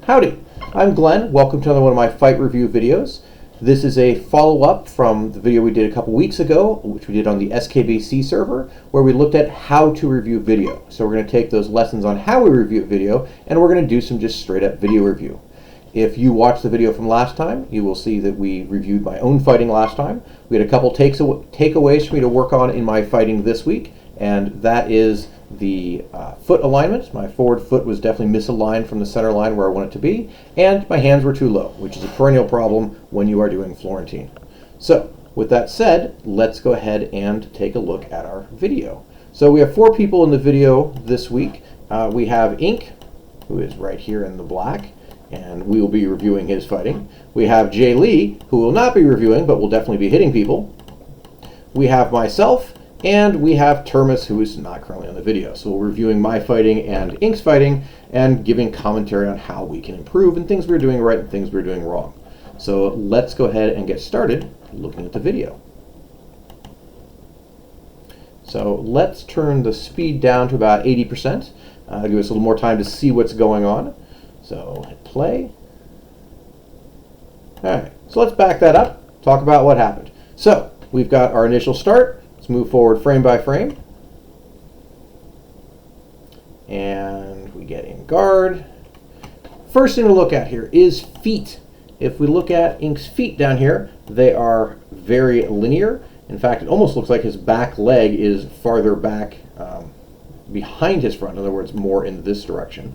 Howdy, I'm Glenn. Welcome to another one of my fight review videos. This is a follow-up from the video we did a couple weeks ago, which we did on the SKBC server, where we looked at how to review video. So we're going to take those lessons on how we review video, and we're going to do some just straight-up video review. If you watched the video from last time, you will see that we reviewed my own fighting last time. We had a couple takeaways for me to work on in my fighting this week, and that is the foot alignment. My forward foot was definitely misaligned from the center line where I want it to be, and my hands were too low, which is a perennial problem when you are doing Florentine. So, with that said, let's go ahead and take a look at our video. So we have 4 people in the video this week. We have Ink, who is right here in the black, and we will be reviewing his fighting. We have Jay Lee, who will not be reviewing, but will definitely be hitting people. We have myself, and we have Termus, who is not currently on the video. So we're reviewing my fighting and Ink's fighting and giving commentary on how we can improve and things we're doing right and things we're doing wrong. So let's go ahead and get started looking at the video. So let's turn the speed down to about 80%. Give us a little more time to see what's going on. So hit play. All right, so let's back that up, talk about what happened. So we've got our initial start. Let's move forward frame by frame. And we get in guard. First thing to look at here is feet. If we look at Ink's feet down here, they are very linear. In fact, it almost looks like his back leg is farther back behind his front, in other words, more in this direction.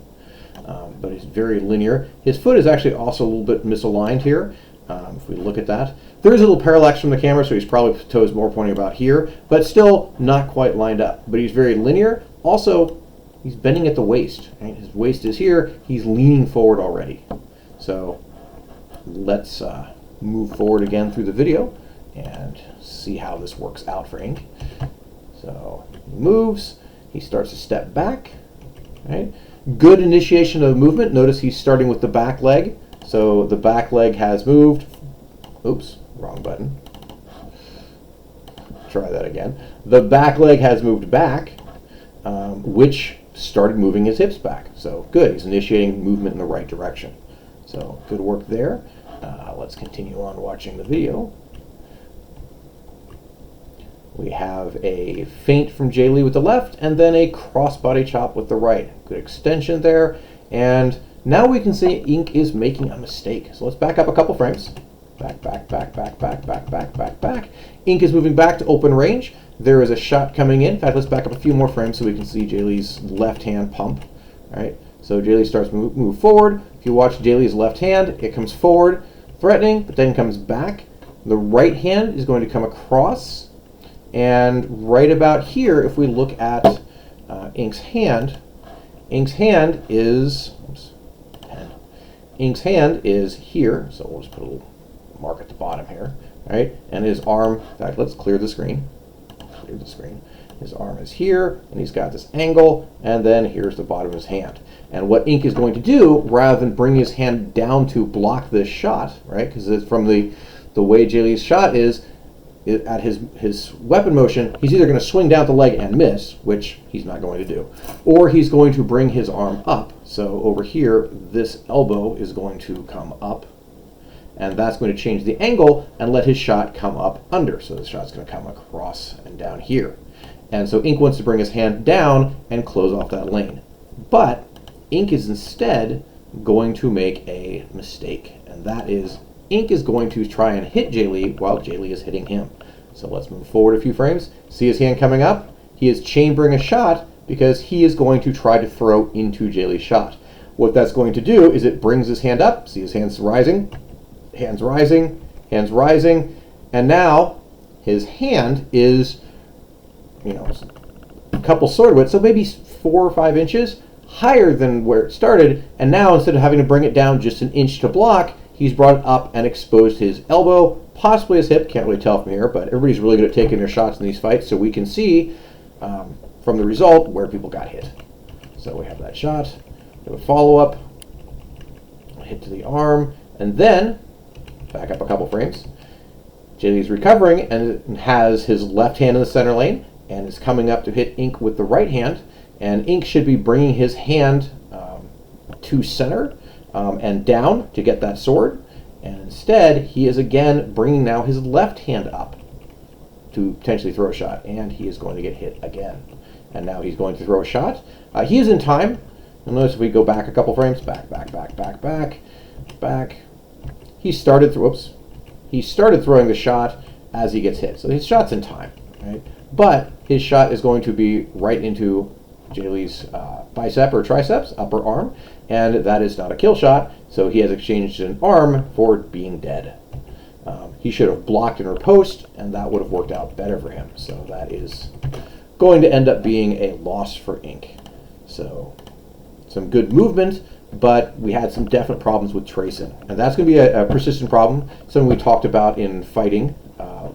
But he's very linear. His foot is actually also a little bit misaligned here. If we look at that, there is a little parallax from the camera, so he's probably toes more pointing about here, but still not quite lined up. But he's very linear. Also, he's bending at the waist. Right? His waist is here. He's leaning forward already. So let's move forward again through the video and see how this works out for Ink. So he moves. He starts to step back. Right? Good initiation of movement. Notice he's starting with the back leg. So the back leg has moved. Oops, wrong button. Try that again. The back leg has moved back, which started moving his hips back. So good, he's initiating movement in the right direction. So good work there. Let's continue on watching the video. We have a feint from Jay Lee with the left, and then a crossbody chop with the right. Good extension there, and now we can see Ink is making a mistake. So let's back up a couple frames. Back, back, back, back, back, back, back, back, back. Ink is moving back to open range. There is a shot coming in. In fact, let's back up a few more frames so we can see Jay Lee's left hand pump. All right, so Jay Lee starts to move forward. If you watch Jay Lee's left hand, it comes forward, threatening, but then comes back. The right hand is going to come across, and right about here, if we look at Ink's hand is, Ink's hand is here, so we'll just put a little mark at the bottom here, right? And his arm, in fact, let's clear the screen. Clear the screen. His arm is here, and he's got this angle, and then here's the bottom of his hand. And what Ink is going to do, rather than bring his hand down to block this shot, right? Because from the way Jay Lee's shot is, at his weapon motion, he's either going to swing down the leg and miss, which he's not going to do, or he's going to bring his arm up. So over here, this elbow is going to come up, and that's going to change the angle and let his shot come up under. So the shot's going to come across and down here. And so Ink wants to bring his hand down and close off that lane. But Ink is instead going to make a mistake, and that is Ink is going to try and hit Jay Lee while Jay Lee is hitting him. So let's move forward a few frames. See his hand coming up? He is chambering a shot because he is going to try to throw into Jay Lee's shot. What that's going to do is it brings his hand up. See his hands rising, hands rising, hands rising, and now his hand is, a couple sword widths, so maybe 4 or 5 inches higher than where it started, and now instead of having to bring it down just an inch to block, he's brought it up and exposed his elbow, possibly his hip, can't really tell from here, but everybody's really good at taking their shots in these fights, so we can see from the result where people got hit. So we have that shot, we have a follow-up, hit to the arm, and then, back up a couple frames, Jay Lee's recovering and has his left hand in the center lane, and is coming up to hit Ink with the right hand, and Ink should be bringing his hand to center and down to get that sword. And instead, he is again bringing now his left hand up to potentially throw a shot. And he is going to get hit again. And now he's going to throw a shot. He is in time. And notice if we go back a couple frames, back. He started throwing the shot as he gets hit. So his shot's in time, right? But his shot is going to be right into Jay Lee's bicep or triceps, upper arm, and that is not a kill shot, so he has exchanged an arm for being dead. He should have blocked and riposte, and that would have worked out better for him. So that is going to end up being a loss for Ink. So some good movement, but we had some definite problems with tracing. And that's going to be a persistent problem, something we talked about in fighting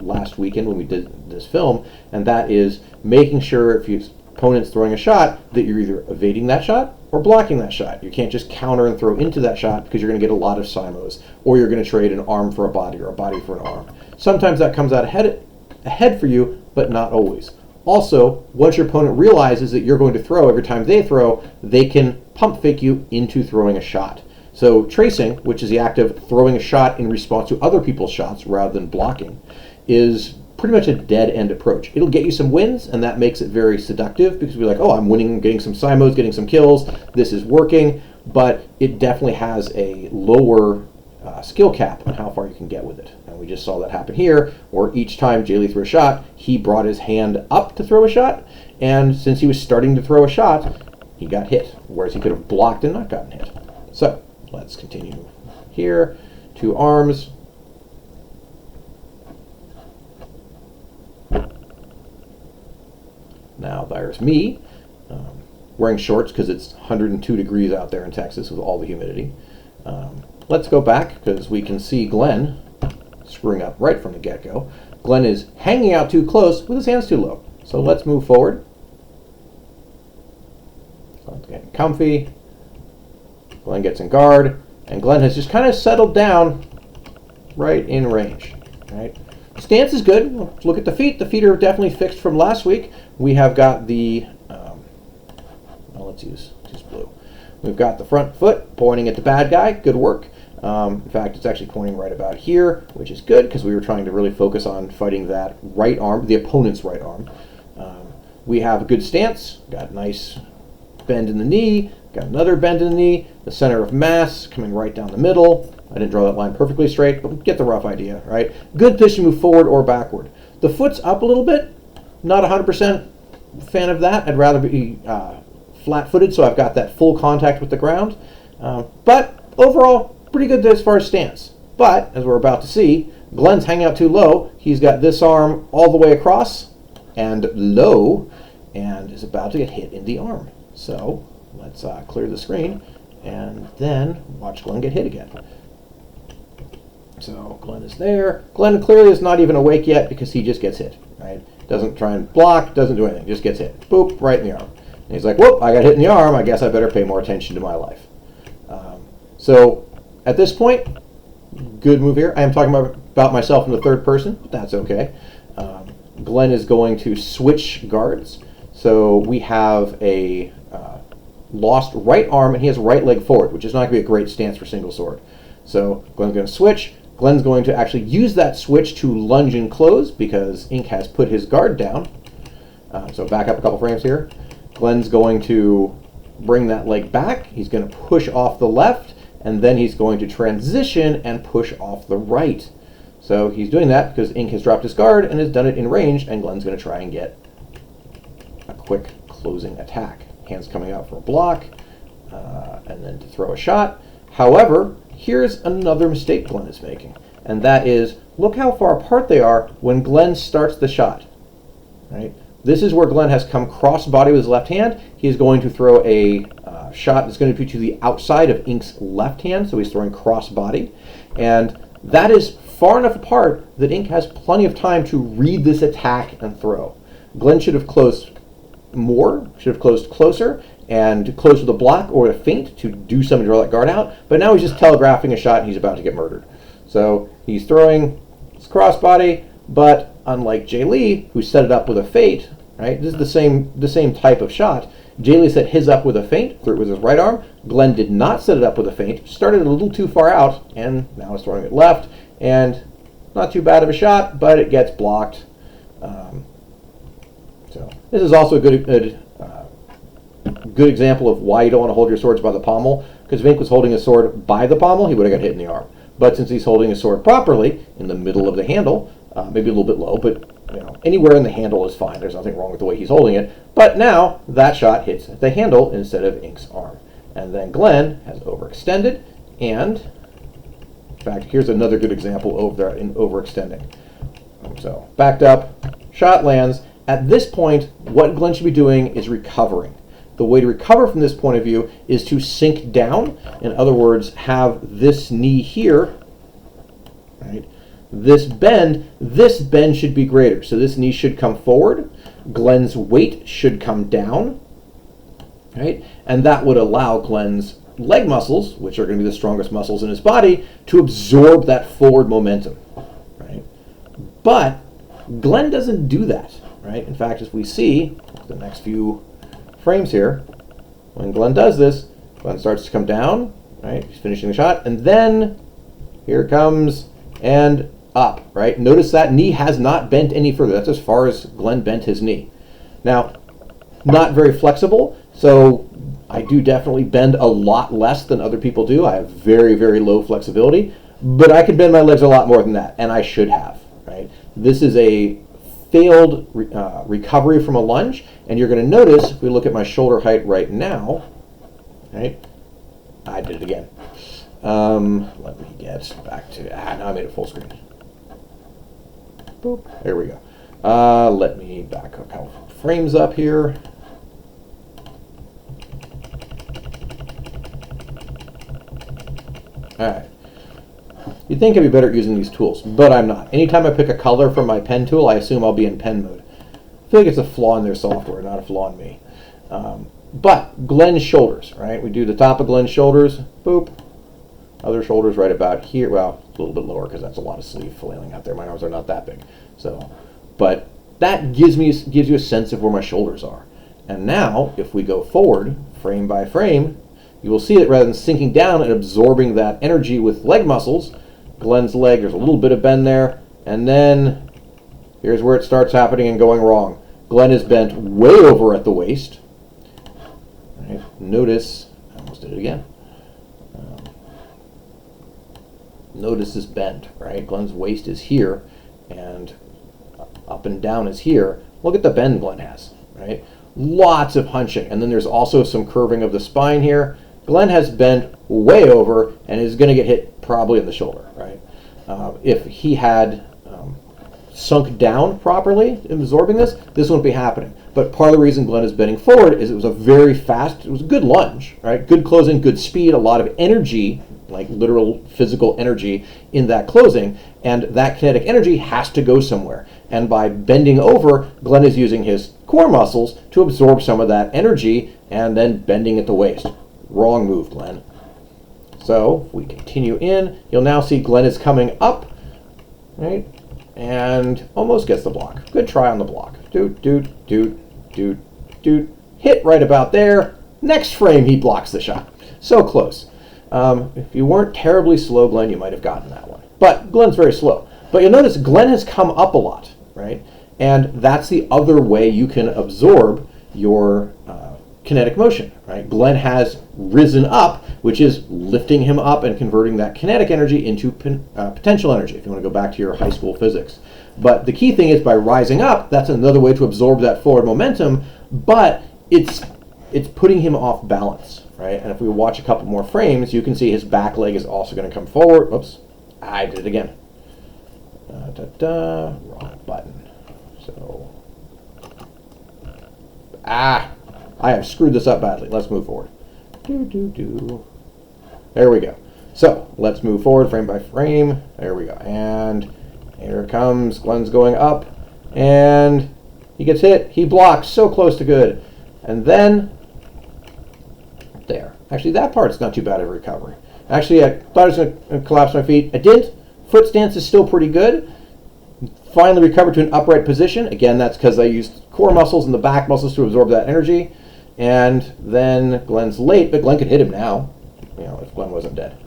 last weekend when we did this film, and that is making sure if your opponent's throwing a shot that you're either evading that shot or blocking that shot. You can't just counter and throw into that shot because you're going to get a lot of simos, or you're going to trade an arm for a body or a body for an arm. Sometimes that comes out ahead for you, but not always. Also, once your opponent realizes that you're going to throw every time they throw, they can pump fake you into throwing a shot. So tracing, which is the act of throwing a shot in response to other people's shots rather than blocking, is pretty much a dead-end approach. It'll get you some wins, and that makes it very seductive because we're like, oh, I'm winning, getting some simos, getting some kills, this is working, but it definitely has a lower skill cap on how far you can get with it. And we just saw that happen here, where each time Jay Lee threw a shot, he brought his hand up to throw a shot, and since he was starting to throw a shot, he got hit, whereas he could have blocked and not gotten hit. So let's continue here. 2 arms. Now there's me, wearing shorts because it's 102 degrees out there in Texas with all the humidity. Let's go back because we can see Glenn screwing up right from the get-go. Glenn is hanging out too close with his hands too low. So let's move forward. Glenn's getting comfy. Glenn gets in guard, and Glenn has just kind of settled down right in range. Right? Stance is good. Let's look at the feet. The feet are definitely fixed from last week. We have got the, let's use blue. We've got the front foot pointing at the bad guy. Good work. In fact, it's actually pointing right about here, which is good because we were trying to really focus on fighting that right arm, the opponent's right arm. We have a good stance. Got nice bend in the knee. Got another bend in the knee. The center of mass coming right down the middle. I didn't draw that line perfectly straight, but get the rough idea, right? Good position to move forward or backward. The foot's up a little bit. Not 100% fan of that. I'd rather be flat-footed, so I've got that full contact with the ground. But overall, pretty good as far as stance. But, as we're about to see, Glenn's hanging out too low. He's got this arm all the way across and low, and is about to get hit in the arm. So, let's clear the screen, and then watch Glenn get hit again. So, Glenn is there. Glenn clearly is not even awake yet because he just gets hit, right? Doesn't try and block, doesn't do anything, just gets hit. Boop, right in the arm. And he's like, whoop, I got hit in the arm, I guess I better pay more attention to my life. So, at this point, good move here. I am talking about myself in the third person, but that's okay. Glenn is going to switch guards. So we have a lost right arm, and he has right leg forward, which is not going to be a great stance for single sword. So Glenn's going to switch. Glenn's going to actually use that switch to lunge and close because Ink has put his guard down. So back up a couple frames here. Glenn's going to bring that leg back. He's going to push off the left, and then he's going to transition and push off the right. So he's doing that because Ink has dropped his guard and has done it in range, and Glenn's going to try and get a quick closing attack. Hands coming out for a block, and then to throw a shot. However, here's another mistake Glenn is making, and that is, look how far apart they are when Glenn starts the shot. Right? This is where Glenn has come cross-body with his left hand. He's going to throw a shot that's going to be to the outside of Ink's left hand, so he's throwing cross-body. And that is far enough apart that Ink has plenty of time to read this attack and throw. Glenn should have closed more, should have closed closer, and closed with a block or a feint to do something to draw that guard out, but now he's just telegraphing a shot and he's about to get murdered. So he's throwing his crossbody, but unlike Jay Lee, who set it up with a feint, right? This is the same type of shot. Jaylee set his up with a feint, threw it with his right arm. Glenn did not set it up with a feint, started a little too far out, and now is throwing it left, and not too bad of a shot, but it gets blocked. So this is also a good example of why you don't want to hold your swords by the pommel, because if Ink was holding his sword by the pommel, he would have got hit in the arm. But since he's holding his sword properly, in the middle of the handle, maybe a little bit low, but anywhere in the handle is fine. There's nothing wrong with the way he's holding it. But now that shot hits the handle instead of Ink's arm. And then Glenn has overextended, and in fact, here's another good example over there in overextending. So backed up, shot lands. At this point, what Glenn should be doing is recovering. The way to recover from this point of view is to sink down. In other words, have this knee here, right? This bend should be greater. So this knee should come forward. Glenn's weight should come down, right? And that would allow Glenn's leg muscles, which are going to be the strongest muscles in his body, to absorb that forward momentum, right? But Glenn doesn't do that, right? In fact, as we see the next few frames here, when Glenn does this, Glenn starts to come down, right? He's finishing the shot, and then here it comes and up, right? Notice that knee has not bent any further. That's as far as Glenn bent his knee. Now, not very flexible, so I do definitely bend a lot less than other people do. I have very, very low flexibility, but I can bend my legs a lot more than that, and I should have, right? This is a failed recovery from a lunge, and you're going to notice, if we look at my shoulder height right now, right? I did it again. Let me get back to, now I made it full screen. Boop, there we go. Let me back a couple frames up here. All right. You'd think I'd be better at using these tools, but I'm not. Anytime I pick a color from my pen tool, I assume I'll be in pen mode. I feel like it's a flaw in their software, not a flaw in me. But Glenn's shoulders, right? We do the top of Glenn's shoulders, boop. Other shoulders right about here. Well, a little bit lower because that's a lot of sleeve flailing out there. My arms are not that big. So, but that gives you a sense of where my shoulders are. And now, if we go forward, frame by frame, you will see that rather than sinking down and absorbing that energy with leg muscles, Glenn's leg, there's a little bit of bend there, and then here's where it starts happening and going wrong. Glenn is bent way over at the waist. Right. Notice, I almost did it again. Notice this bend, right? Glenn's waist is here, and up and down is here. Look at the bend Glenn has, right? Lots of hunching, and then there's also some curving of the spine here. Glenn has bent way over and is going to get hit probably in the shoulder, right? If he had sunk down properly in absorbing this wouldn't be happening. But part of the reason Glenn is bending forward is it was a very fast, it was a good lunge, right? Good closing, good speed, a lot of energy, like literal physical energy in that closing, and that kinetic energy has to go somewhere. And by bending over, Glenn is using his core muscles to absorb some of that energy and then bending at the waist. Wrong move, Glenn. So if we continue in, you'll now see Glenn is coming up, right? And almost gets the block. Good try on the block. Doot, doot, doot, doot, doot. Hit right about there. Next frame, he blocks the shot. So close. If you weren't terribly slow, Glenn, you might have gotten that one. But Glenn's very slow. But you'll notice Glenn has come up a lot, right? And that's the other way you can absorb your kinetic motion, right? Glenn has risen up, which is lifting him up and converting that kinetic energy into potential energy, if you want to go back to your high school physics. But the key thing is by rising up, that's another way to absorb that forward momentum, but it's putting him off balance, right? And if we watch a couple more frames, you can see his back leg is also going to come forward. Oops, I did it again. Wrong button. So, I have screwed this up badly. Let's move forward. There we go. So let's move forward frame by frame. There we go. And here it comes. Glenn's going up, and he gets hit. He blocks. So close to good. And then there. Actually, that part's not too bad of a recovery. Actually, I thought I was going to collapse my feet. I didn't. Foot stance is still pretty good. Finally recovered to an upright position. Again, that's because I used core muscles and the back muscles to absorb that energy. And then Glenn's late, but Glenn could hit him now, if Glenn wasn't dead.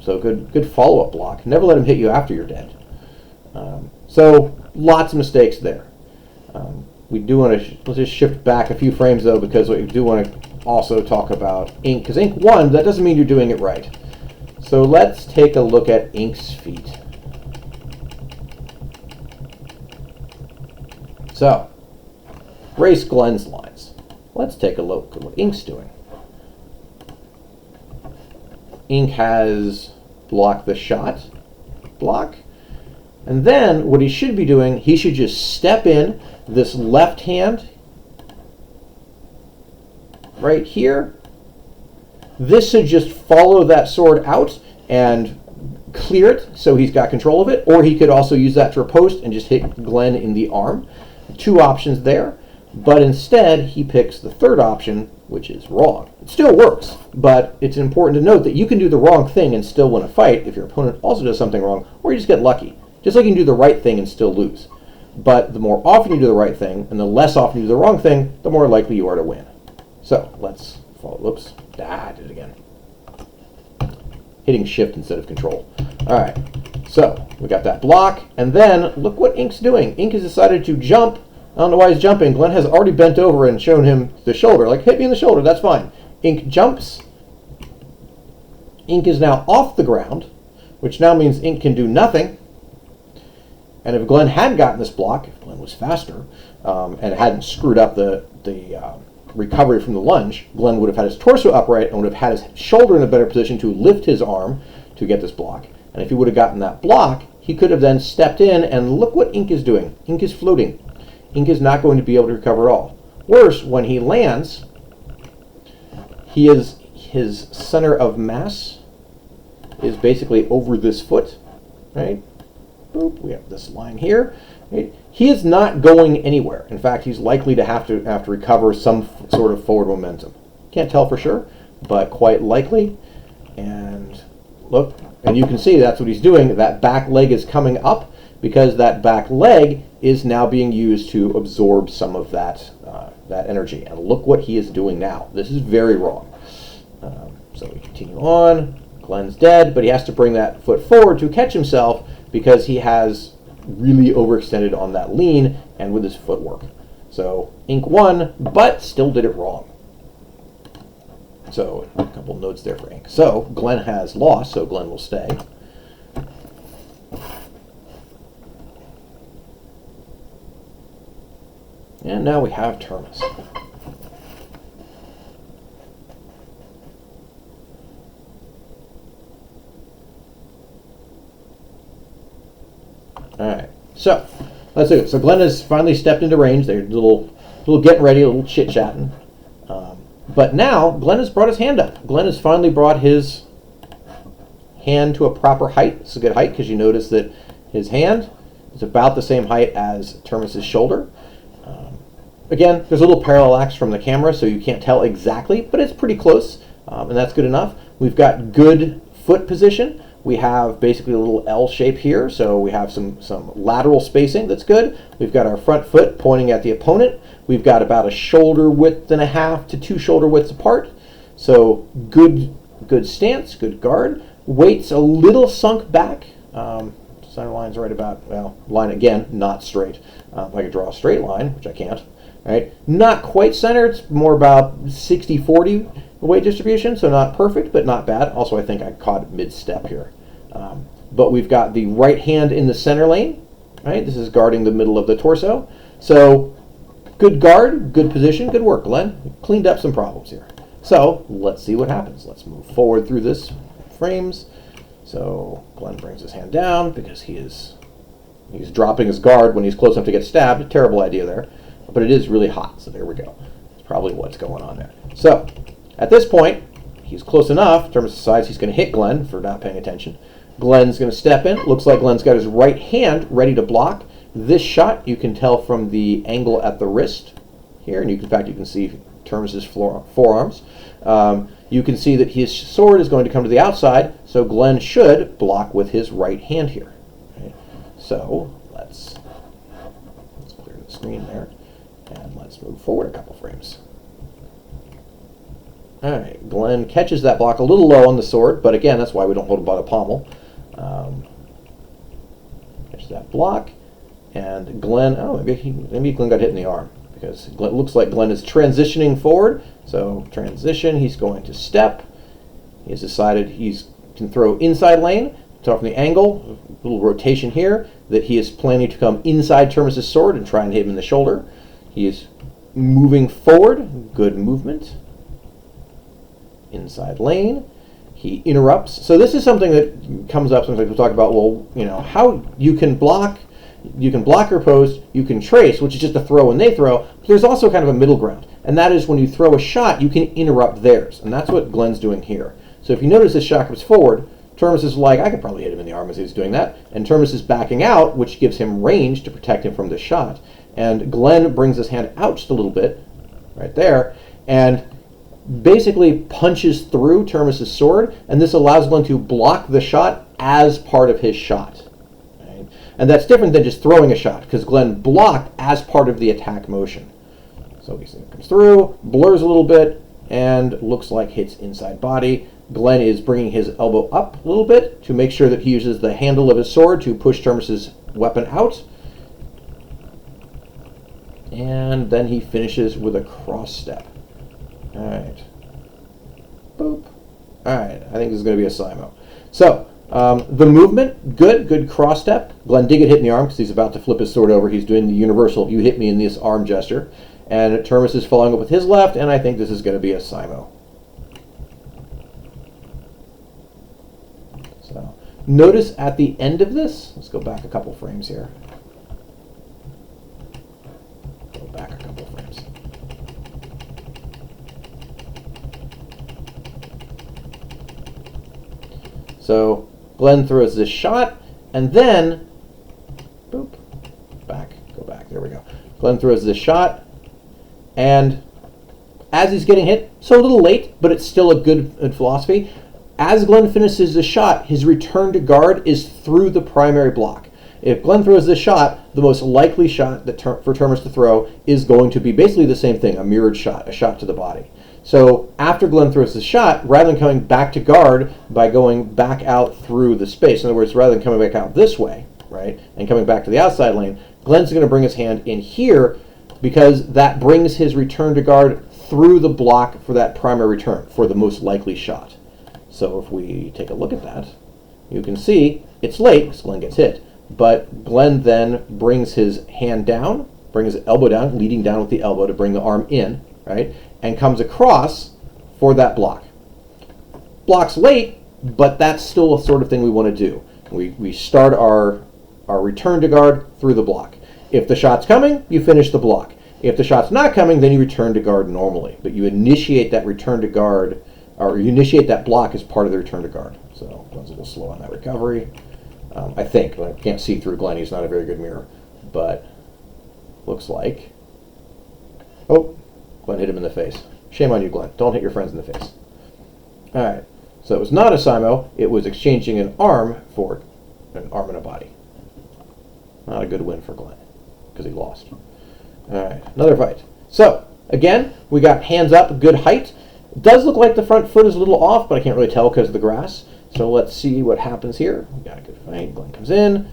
So good follow-up block. Never let him hit you after you're dead. So lots of mistakes there. We do want to let's just shift back a few frames though, because we do want to also talk about Ink, because Ink won. That doesn't mean you're doing it right. So let's take a look at Ink's feat. So race Glenn's lines. Let's take a look at what Ink's doing. Ink has blocked the shot block. And then what he should be doing, he should just step in this left hand right here. This should just follow that sword out and clear it so he's got control of it. Or he could also use that to riposte and just hit Glenn in the arm. Two options there. But instead, he picks the third option, which is wrong. It still works, but it's important to note that you can do the wrong thing and still win a fight if your opponent also does something wrong, or you just get lucky. Just like you can do the right thing and still lose. But the more often you do the right thing, and the less often you do the wrong thing, the more likely you are to win. So, let's follow. Whoops. I did it again. Hitting shift instead of control. Alright, so we got that block, and then look what Ink's doing. Ink has decided to jump. I don't know why he's jumping. Glenn has already bent over and shown him the shoulder. Like, hit me in the shoulder, that's fine. Ink jumps. Ink is now off the ground, which now means Ink can do nothing. And if Glenn had gotten this block, if Glenn was faster, and hadn't screwed up the recovery from the lunge, Glenn would have had his torso upright and would have had his shoulder in a better position to lift his arm to get this block. And if he would have gotten that block, he could have then stepped in, and look what Ink is doing. Ink is floating. Ink is not going to be able to recover at all. Worse, when he lands, his center of mass is basically over this foot, right? Boop, we have this line here. Right? He is not going anywhere. In fact, he's likely to have to recover some sort of forward momentum. Can't tell for sure, but quite likely. And look, and you can see that's what he's doing. That back leg is coming up because that back leg is now being used to absorb some of that energy. And look what he is doing now. This is very wrong. So we continue on. Glenn's dead, but he has to bring that foot forward to catch himself because he has really overextended on that lean and with his footwork. So Ink won, but still did it wrong. So a couple notes there for Ink. So Glenn has lost, so Glenn will stay. And now we have Termus. Alright, so let's do it. So Glenn has finally stepped into range. They're a little getting ready, a little chit-chatting. But now Glenn has brought his hand up. Glenn has finally brought his hand to a proper height. It's a good height because you notice that his hand is about the same height as Termus's shoulder. Again, there's a little parallax from the camera, so you can't tell exactly, but it's pretty close, and that's good enough. We've got good foot position. We have basically a little L shape here, so we have some lateral spacing that's good. We've got our front foot pointing at the opponent. We've got about a shoulder width and a half to 2 shoulder widths apart. So good stance, good guard. Weight's a little sunk back. Center line's right about, well, line again, not straight. If I could draw a straight line, which I can't, right? Not quite center, it's more about 60-40 weight distribution, so not perfect, but not bad. Also, I think I caught mid-step here. But we've got the right hand in the center lane, right? This is guarding the middle of the torso. So good guard, good position, good work, Glenn. Cleaned up some problems here. So let's see what happens. Let's move forward through this frames. So Glenn brings his hand down because he's dropping his guard when he's close enough to get stabbed. A terrible idea there. But it is really hot, so there we go. That's probably what's going on there. So at this point, he's close enough. Termus decides he's going to hit Glenn for not paying attention. Glenn's going to step in. Looks like Glenn's got his right hand ready to block. This shot you can tell from the angle at the wrist here, and in fact you can see Termus's forearms. You can see that his sword is going to come to the outside, so Glenn should block with his right hand here. Okay. So let's clear the screen there. And let's move forward a couple frames. All right, Glenn catches that block a little low on the sword, but again, that's why we don't hold it by the pommel. Catch that block, and Glenn, oh, maybe Glenn got hit in the arm, because it looks like Glenn is transitioning forward. So transition, he's going to step. He has decided he can throw inside lane, so from the angle, a little rotation here, that he is planning to come inside Terminus's sword and try and hit him in the shoulder. He is moving forward, good movement. Inside lane, he interrupts. So this is something that comes up sometimes. We'll talk about, well, you know, how you can block your post, you can trace, which is just a throw when they throw. But there's also kind of a middle ground, and that is when you throw a shot, you can interrupt theirs, and that's what Glenn's doing here. So if you notice this shot comes forward, Terminus is like, I could probably hit him in the arm as he's doing that, and Terminus is backing out, which gives him range to protect him from this shot. And Glenn brings his hand out just a little bit, right there, and basically punches through Terminus's sword, and this allows Glenn to block the shot as part of his shot. Right? And that's different than just throwing a shot, because Glenn blocked as part of the attack motion. So he comes through, blurs a little bit, and looks like hits inside body. Glenn is bringing his elbow up a little bit to make sure that he uses the handle of his sword to push Terminus's weapon out. And then he finishes with a cross step. All right. Boop. All right. I think this is going to be a Simo. So the movement, good cross step. Glenn did get hit in the arm because he's about to flip his sword over. He's doing the universal "you hit me" in this arm gesture. And Terminus is following up with his left, and I think this is going to be a Simo. So notice at the end of this, let's go back a couple frames here. Go back a couple frames. So Glenn throws this shot, and then, boop, go back, there we go. Glenn throws this shot, and as he's getting hit, so a little late, but it's still a good philosophy. As Glenn finishes the shot, his return to guard is through the primary block. If Glenn throws this shot, the most likely shot that for Terminus to throw is going to be basically the same thing, a mirrored shot, a shot to the body. So after Glenn throws the shot, rather than coming back to guard by going back out through the space, in other words, rather than coming back out this way, right, and coming back to the outside lane, Glenn's going to bring his hand in here because that brings his return to guard through the block for that primary return, for the most likely shot. So if we take a look at that, you can see it's late because Glenn gets hit, but Glenn then brings his hand down, brings his elbow down, leading down with the elbow to bring the arm in, right, and comes across for that block. Block's late, but that's still a sort of thing we want to do. We start our return to guard through the block. If the shot's coming, you finish the block. If the shot's not coming, then you return to guard normally. But you initiate that return to guard, or you initiate that block as part of the return to guard. So Glenn's a little slow on that recovery. I think. I can't see through Glenn. He's not a very good mirror. But looks like... Oh, Glenn hit him in the face. Shame on you, Glenn. Don't hit your friends in the face. All right. So it was not a Simo. It was exchanging an arm for an arm and a body. Not a good win for Glenn because he lost. All right. Another fight. So, again, we got hands up, good height. It does look like the front foot is a little off, but I can't really tell because of the grass. So let's see what happens here. We got a good fight. Glenn comes in.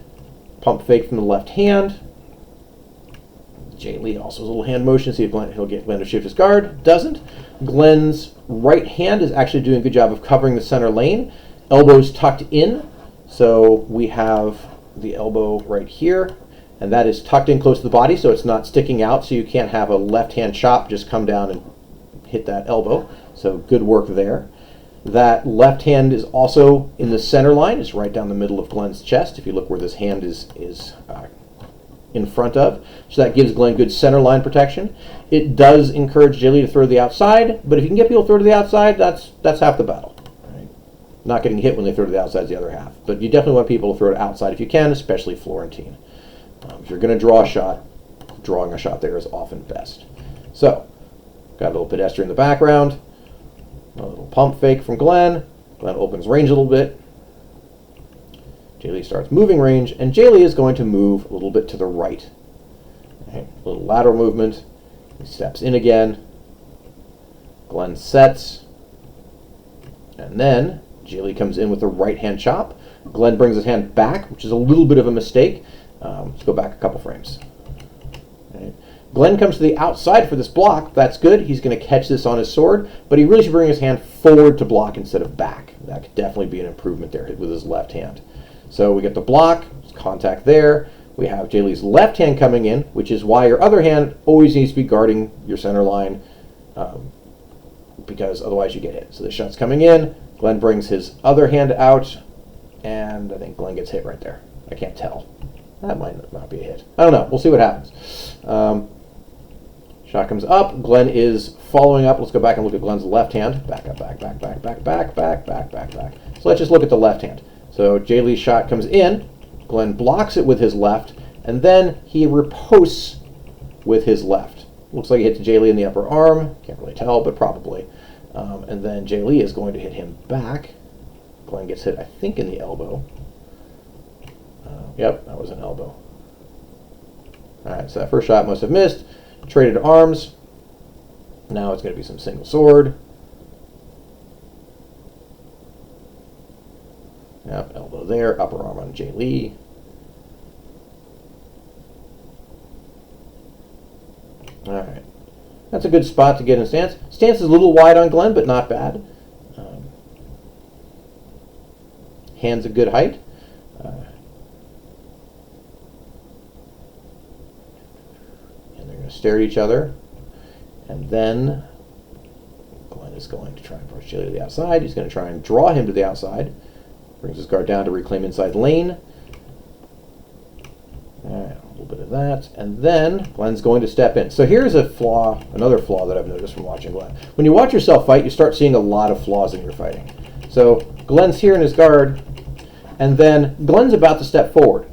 Pump fake from the left hand. Jay Lee also has a little hand motion. See if he'll get Glenn to shift his guard. Doesn't. Glenn's right hand is actually doing a good job of covering the center lane. Elbows tucked in. So we have the elbow right here. And that is tucked in close to the body, so it's not sticking out. So you can't have a left hand chop just come down and hit that elbow. So good work there. That left hand is also in the center line. It's right down the middle of Glenn's chest. If you look where this hand is in front of. So that gives Glenn good center line protection. It does encourage Jay Lee to throw to the outside, but if you can get people to throw to the outside, that's half the battle. Right? Not getting hit when they throw to the outside is the other half. But you definitely want people to throw to outside if you can, especially Florentine. If you're going to draw a shot, drawing a shot there is often best. So, got a little pedestrian in the background. A little pump fake from Glenn. Glenn opens range a little bit. Jay Lee starts moving range, and Jay Lee is going to move a little bit to the right. Okay, a little lateral movement. He steps in again. Glenn sets. And then Jaylee comes in with a right-hand chop. Glenn brings his hand back, which is a little bit of a mistake. Let's go back a couple frames. Right. Glenn comes to the outside for this block. That's good. He's going to catch this on his sword, but he really should bring his hand forward to block instead of back. That could definitely be an improvement there with his left hand. So we get the block, contact there. We have Jaylee's left hand coming in, which is why your other hand always needs to be guarding your center line, because otherwise you get hit. So the shot's coming in. Glenn brings his other hand out, and I think Glenn gets hit right there. I can't tell. That might not be a hit. I don't know. We'll see what happens. Shot comes up. Glenn is following up. Let's go back and look at Glenn's left hand. Back up, back, back, back, back, back, back, back, back, back. So let's just look at the left hand. So Jaylee's shot comes in. Glenn blocks it with his left, and then he riposts with his left. Looks like he hit Jaylee in the upper arm. Can't really tell, but probably. And then Jaylee is going to hit him back. Glenn gets hit, I think, in the elbow. Yep, that was an elbow. All right, so that first shot must have missed. Traded arms. Now it's going to be some single sword. Yep, elbow there, upper arm on Jaylee. All right. That's a good spot to get in stance. Stance is a little wide on Glenn, but not bad. Hand's a good height. And they're going to stare at each other. And then Glenn is going to try and push Jaylee to the outside. He's going to try and draw him to the outside. Brings his guard down to reclaim inside lane. A little bit of that. And then Glenn's going to step in. So here's a flaw, another flaw that I've noticed from watching Glenn. When you watch yourself fight, you start seeing a lot of flaws in your fighting. So Glenn's here in his guard, and then Glenn's about to step forward.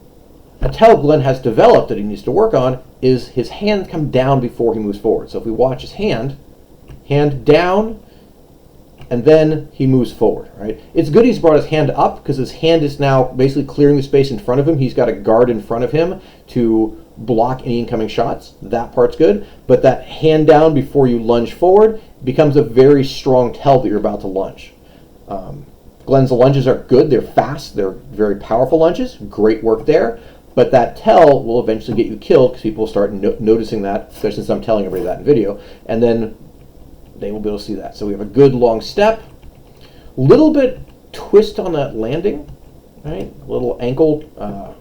A tell Glenn has developed that he needs to work on is his hand come down before he moves forward. So if we watch his hand down, and then he moves forward, right? It's good he's brought his hand up because his hand is now basically clearing the space in front of him. He's got a guard in front of him to block any incoming shots. That part's good. But that hand down before you lunge forward becomes a very strong tell that you're about to lunge. Glenn's lunges are good. They're fast. They're very powerful lunges. Great work there. But that tell will eventually get you killed because people will start noticing that, especially since I'm telling everybody that in video. And then they will be able to see that. So we have a good long step. Little bit twist on that landing, right? A little ankle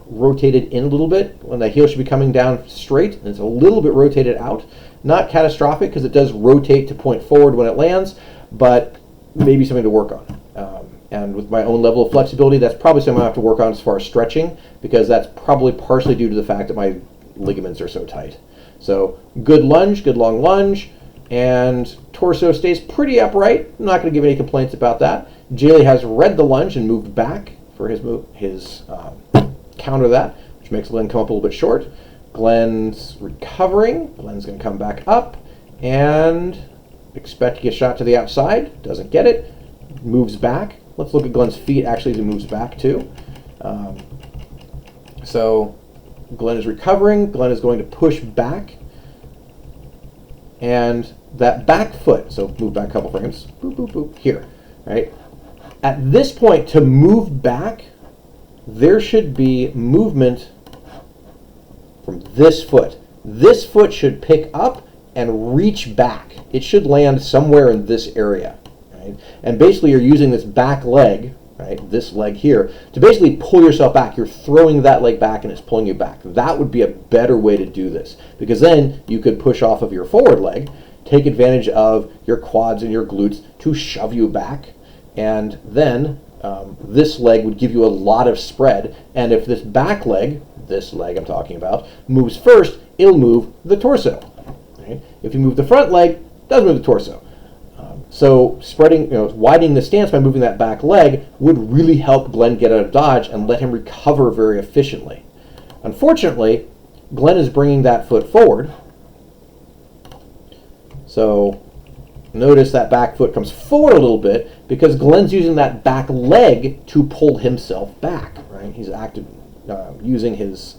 rotated in a little bit when the heel should be coming down straight, and it's a little bit rotated out. Not catastrophic because it does rotate to point forward when it lands, but maybe something to work on. And with my own level of flexibility, that's probably something I have to work on as far as stretching, because that's probably partially due to the fact that my ligaments are so tight. So good lunge, good long lunge. And torso stays pretty upright. I'm not going to give any complaints about that. Jaylee has read the lunge and moved back for his counter that, which makes Glenn come up a little bit short. Glenn's recovering. Glenn's going to come back up and expect to get shot to the outside. Doesn't get it. Moves back. Let's look at Glenn's feet actually as he moves back too. So Glenn is recovering. Glenn is going to push back. And that back foot, so move back a couple frames, boop, boop, boop, here, right? At this point, to move back, there should be movement from this foot. This foot should pick up and reach back. It should land somewhere in this area, right? And basically you're using this back leg, right, this leg here, to basically pull yourself back. You're throwing that leg back and it's pulling you back. That would be a better way to do this, because then you could push off of your forward leg, take advantage of your quads and your glutes to shove you back, and then this leg would give you a lot of spread. And if this back leg, this leg I'm talking about, moves first, it'll move the torso. Right? If you move the front leg, it doesn't move the torso. So spreading, widening the stance by moving that back leg would really help Glenn get out of dodge and let him recover very efficiently. Unfortunately, Glenn is bringing that foot forward. So notice that back foot comes forward a little bit because Glenn's using that back leg to pull himself back. Right? He's using his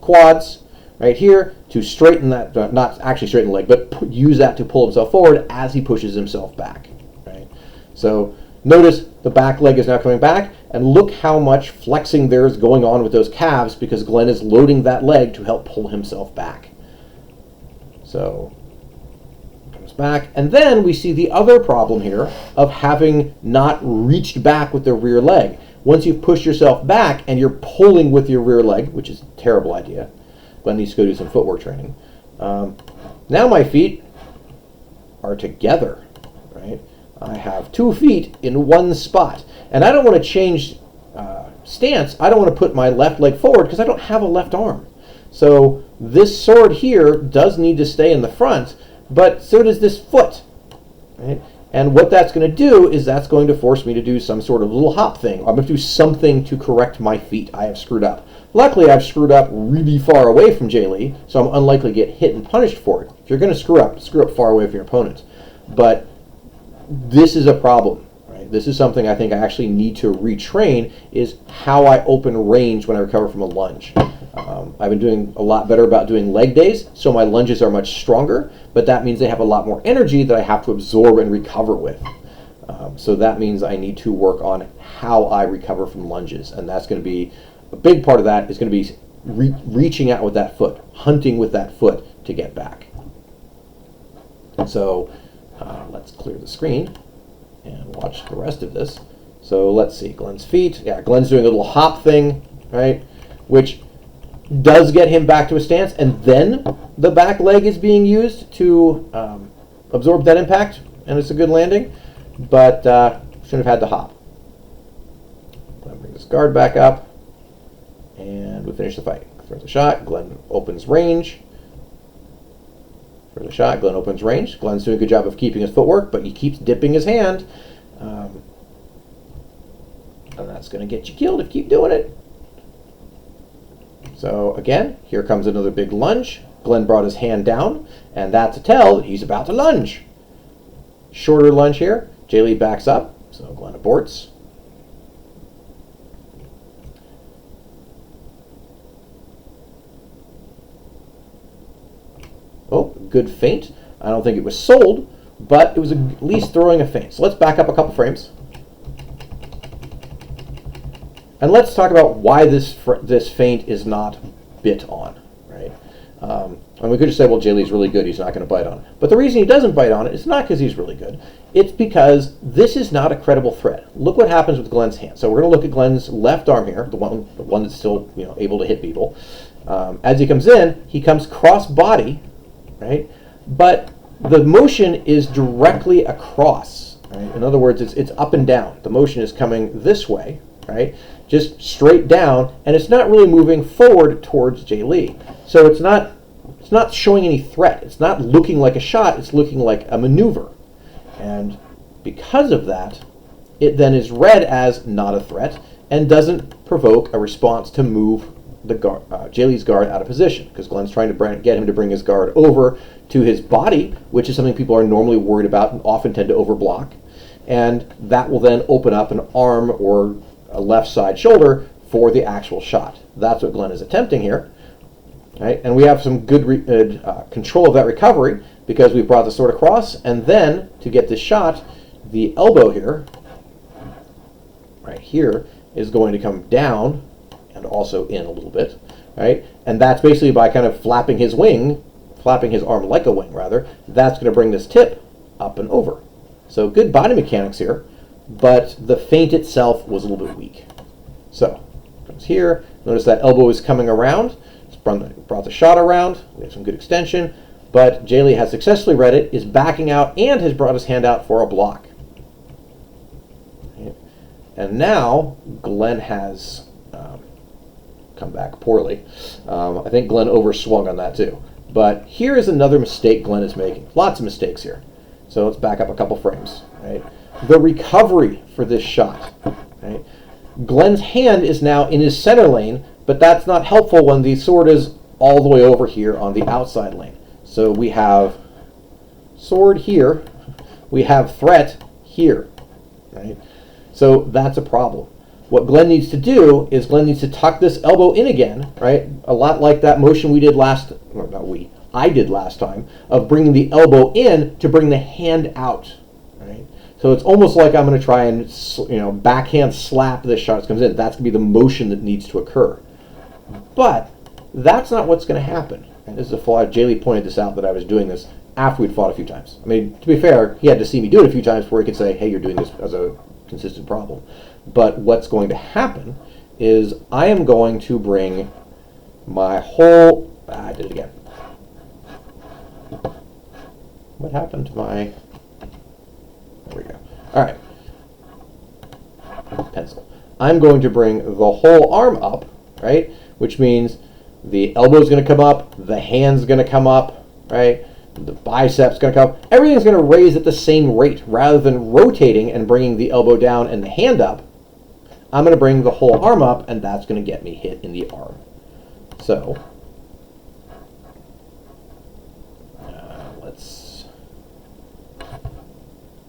quads. right here to straighten that, not actually straighten the leg, but use that to pull himself forward as he pushes himself back, right? So notice the back leg is now coming back, and look how much flexing there's going on with those calves because Glenn is loading that leg to help pull himself back. So comes back, and then we see the other problem here of having not reached back with the rear leg. Once you've pushed yourself back and you're pulling with your rear leg, which is a terrible idea, Glenn needs to go do some footwork training. Now my feet are together, right? I have 2 feet in one spot, and I don't want to change stance. I don't want to put my left leg forward because I don't have a left arm. So this sword here does need to stay in the front, but so does this foot, right? And what that's going to do is that's going to force me to do some sort of little hop thing. I'm going to do something to correct my feet. I have screwed up. Luckily, I've screwed up really far away from Jay Lee, so I'm unlikely to get hit and punished for it. If you're going to screw up far away from your opponent. But this is a problem, right? This is something I think I actually need to retrain, is how I open range when I recover from a lunge. I've been doing a lot better about doing leg days, so my lunges are much stronger, but that means they have a lot more energy that I have to absorb and recover with. So that means I need to work on how I recover from lunges, and that's going to be a big part of that is going to be reaching out with that foot, hunting with that foot to get back. So let's clear the screen and watch the rest of this. So let's see, Glenn's feet. Yeah, Glenn's doing a little hop thing, right, which does get him back to a stance, and then the back leg is being used to absorb that impact, and it's a good landing, but shouldn't have had the hop. Glenn brings his guard back up, and we finish the fight. Throws a shot, Glenn opens range. Throws a shot, Glenn opens range. Glenn's doing a good job of keeping his footwork, but he keeps dipping his hand, and that's going to get you killed if you keep doing it. So again, here comes another big lunge. Glenn brought his hand down, and that's a tell that he's about to lunge. Shorter lunge here. Jay Lee backs up, so Glenn aborts. Oh, good feint. I don't think it was sold, but it was at least throwing a feint. So let's back up a couple frames. And let's talk about why this feint is not bit on, right? And we could have said, well, Jay Lee's really good, he's not going to bite on it. But the reason he doesn't bite on it is not because he's really good. It's because this is not a credible threat. Look what happens with Glenn's hand. So we're going to look at Glenn's left arm here, the one that's still able to hit people. As he comes in, he comes cross body, right? But the motion is directly across, right? In other words, it's up and down. The motion is coming this way, right? Just straight down, and it's not really moving forward towards Jay Lee. So it's not showing any threat. It's not looking like a shot, it's looking like a maneuver. And because of that, it then is read as not a threat and doesn't provoke a response to move the Jay Lee's guard out of position, because Glenn's trying to get him to bring his guard over to his body, which is something people are normally worried about and often tend to overblock. And that will then open up an arm or a left side shoulder for the actual shot. That's what Glenn is attempting here, right? And we have some good control of that recovery because we brought the sword across, and then to get this shot, the elbow here, right here, is going to come down and also in a little bit, right? And that's basically by kind of flapping his arm like a wing rather, that's going to bring this tip up and over. So good body mechanics here, but the feint itself was a little bit weak. So, comes here, notice that elbow is coming around, it's brought the shot around, we have some good extension, but Jay Lee has successfully read it, is backing out, and has brought his hand out for a block. And now, Glenn has come back poorly. I think Glenn overswung on that too. But here is another mistake Glenn is making. Lots of mistakes here. So let's back up a couple frames. Right? The recovery for this shot. Right? Glenn's hand is now in his center lane, but that's not helpful when the sword is all the way over here on the outside lane. So we have sword here, we have threat here. Right? So that's a problem. what Glenn needs to do is Glenn needs to tuck this elbow in again, right? A lot like that motion we did last, or not we, I did last time, of bringing the elbow in to bring the hand out, right? So it's almost like I'm going to try and, backhand slap this shot as it comes in. That's going to be the motion that needs to occur. But that's not what's going to happen. And this is a flaw. Jay Lee pointed this out, that I was doing this after we'd fought a few times. I mean, to be fair, he had to see me do it a few times before he could say, hey, you're doing this as a consistent problem. But what's going to happen is I am going to bring my whole... I did it again. What happened to my... There we go. All right. Pencil. I'm going to bring the whole arm up, right? Which means the elbow's going to come up, the hand's going to come up, right? The bicep's going to come up. Everything's going to raise at the same rate. Rather than rotating and bringing the elbow down and the hand up, I'm going to bring the whole arm up, and that's going to get me hit in the arm. So, let's...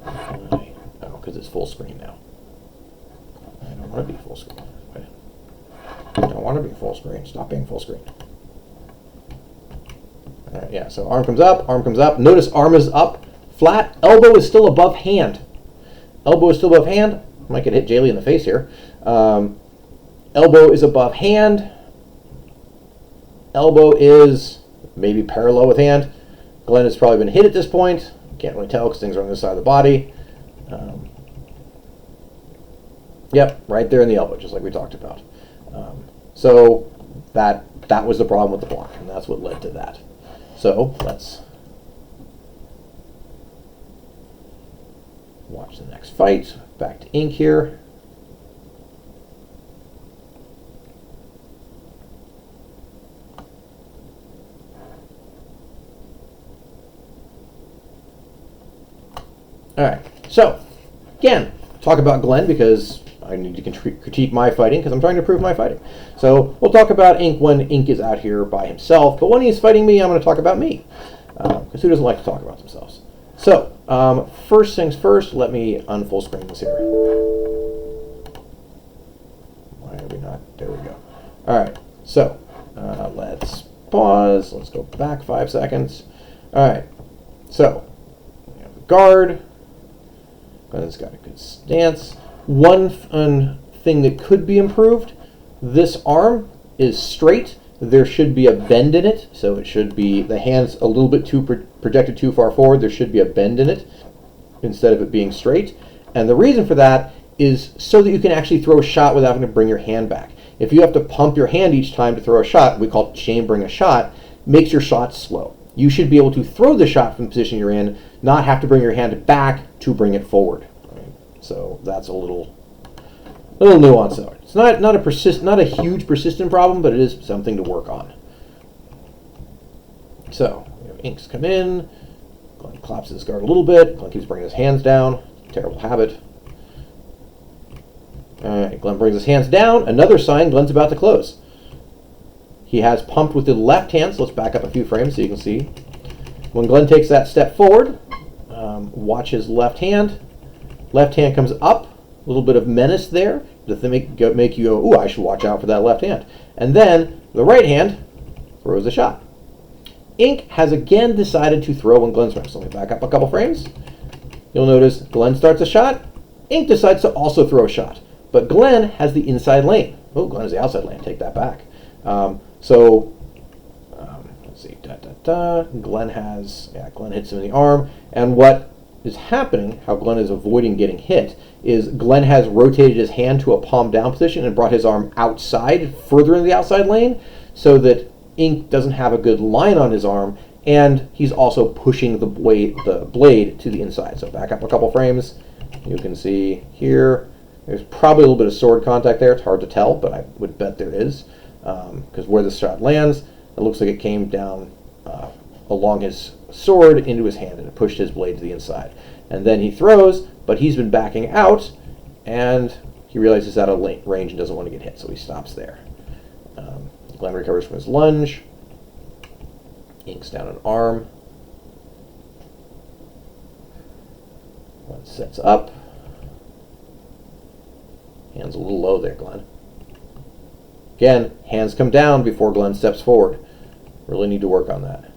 Oh, because it's full screen now. I don't want to be full screen. I don't want to be full screen. Stop being full screen. All right, yeah, so arm comes up, arm comes up. Notice arm is up, flat. Elbow is still above hand. Elbow is still above hand. Might get hit Jay Lee in the face here. Elbow is above hand. Elbow is maybe parallel with hand. Glenn has probably been hit at this point. Can't really tell because things are on this side of the body. Yep, right there in the elbow, just like we talked about. So that was the problem with the block, and that's what led to that. So let's watch the next fight. Back to ink here. All right, so again, talk about Glenn because I need to critique my fighting because I'm trying to improve my fighting. So we'll talk about Ink when Ink is out here by himself, but when he's fighting me, I'm going to talk about me because who doesn't like to talk about themselves? So first things first, let me unfull screen this here. Why are we not? There we go. All right, so let's pause. Let's go back 5 seconds. All right, so we have the guard. Glenn's got a good stance. One thing that could be improved, this arm is straight. There should be a bend in it, so it should be, the hand's a little bit too projected too far forward. There should be a bend in it instead of it being straight. And the reason for that is so that you can actually throw a shot without having to bring your hand back. If you have to pump your hand each time to throw a shot, we call it chambering a shot, makes your shot slow. You should be able to throw the shot from the position you're in, not have to bring your hand back to bring it forward. So that's a little nuance there. It's not a huge persistent problem, but it is something to work on. So we have Inks come in. Glenn claps his guard a little bit. Glenn keeps bringing his hands down. Terrible habit. All right, Glenn brings his hands down. Another sign Glenn's about to close. He has pumped with the left hand, so let's back up a few frames so you can see. When Glenn takes that step forward, watch his left hand. Left hand comes up, a little bit of menace there to make you go, ooh, I should watch out for that left hand. And then the right hand throws a shot. Ink has again decided to throw when Glenn's ready. So let me back up a couple frames. You'll notice Glenn starts a shot. Ink decides to also throw a shot. But Glenn has the inside lane. Oh, Glenn has the outside lane. Take that back. Let's see. Glenn hits him in the arm. And what is happening, how Glenn is avoiding getting hit, is Glenn has rotated his hand to a palm down position and brought his arm outside, further in the outside lane, so that Ink doesn't have a good line on his arm, and he's also pushing the blade to the inside. So back up a couple frames. You can see here, there's probably a little bit of sword contact there. It's hard to tell, but I would bet there is, because where the shot lands, it looks like it came down along his sword into his hand, and it pushed his blade to the inside. And then he throws, but he's been backing out, and he realizes he's out of range and doesn't want to get hit, so he stops there. Glenn recovers from his lunge. Inks down an arm. Glenn sets up. Hands a little low there, Glenn. Again, hands come down before Glenn steps forward. Really need to work on that.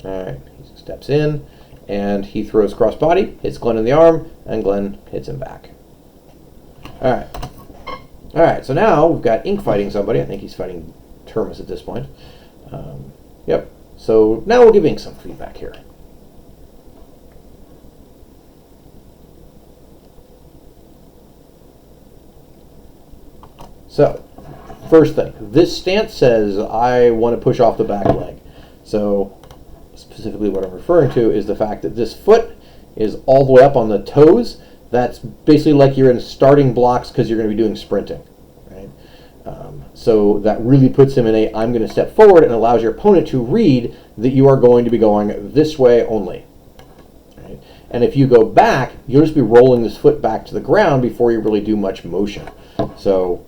All right, he steps in, and he throws crossbody, hits Glenn in the arm, and Glenn hits him back. All right. All right, so now we've got Ink fighting somebody. I think he's fighting Termis at this point. Yep. So now we'll give Ink some feedback here. So, first thing, this stance says I want to push off the back leg. So, specifically what I'm referring to is the fact that this foot is all the way up on the toes. That's basically like you're in starting blocks because you're going to be doing sprinting, right? So that really puts him in a I'm going to step forward and allows your opponent to read that you are going to be going this way only. Right? And if you go back, you'll just be rolling this foot back to the ground before you really do much motion. So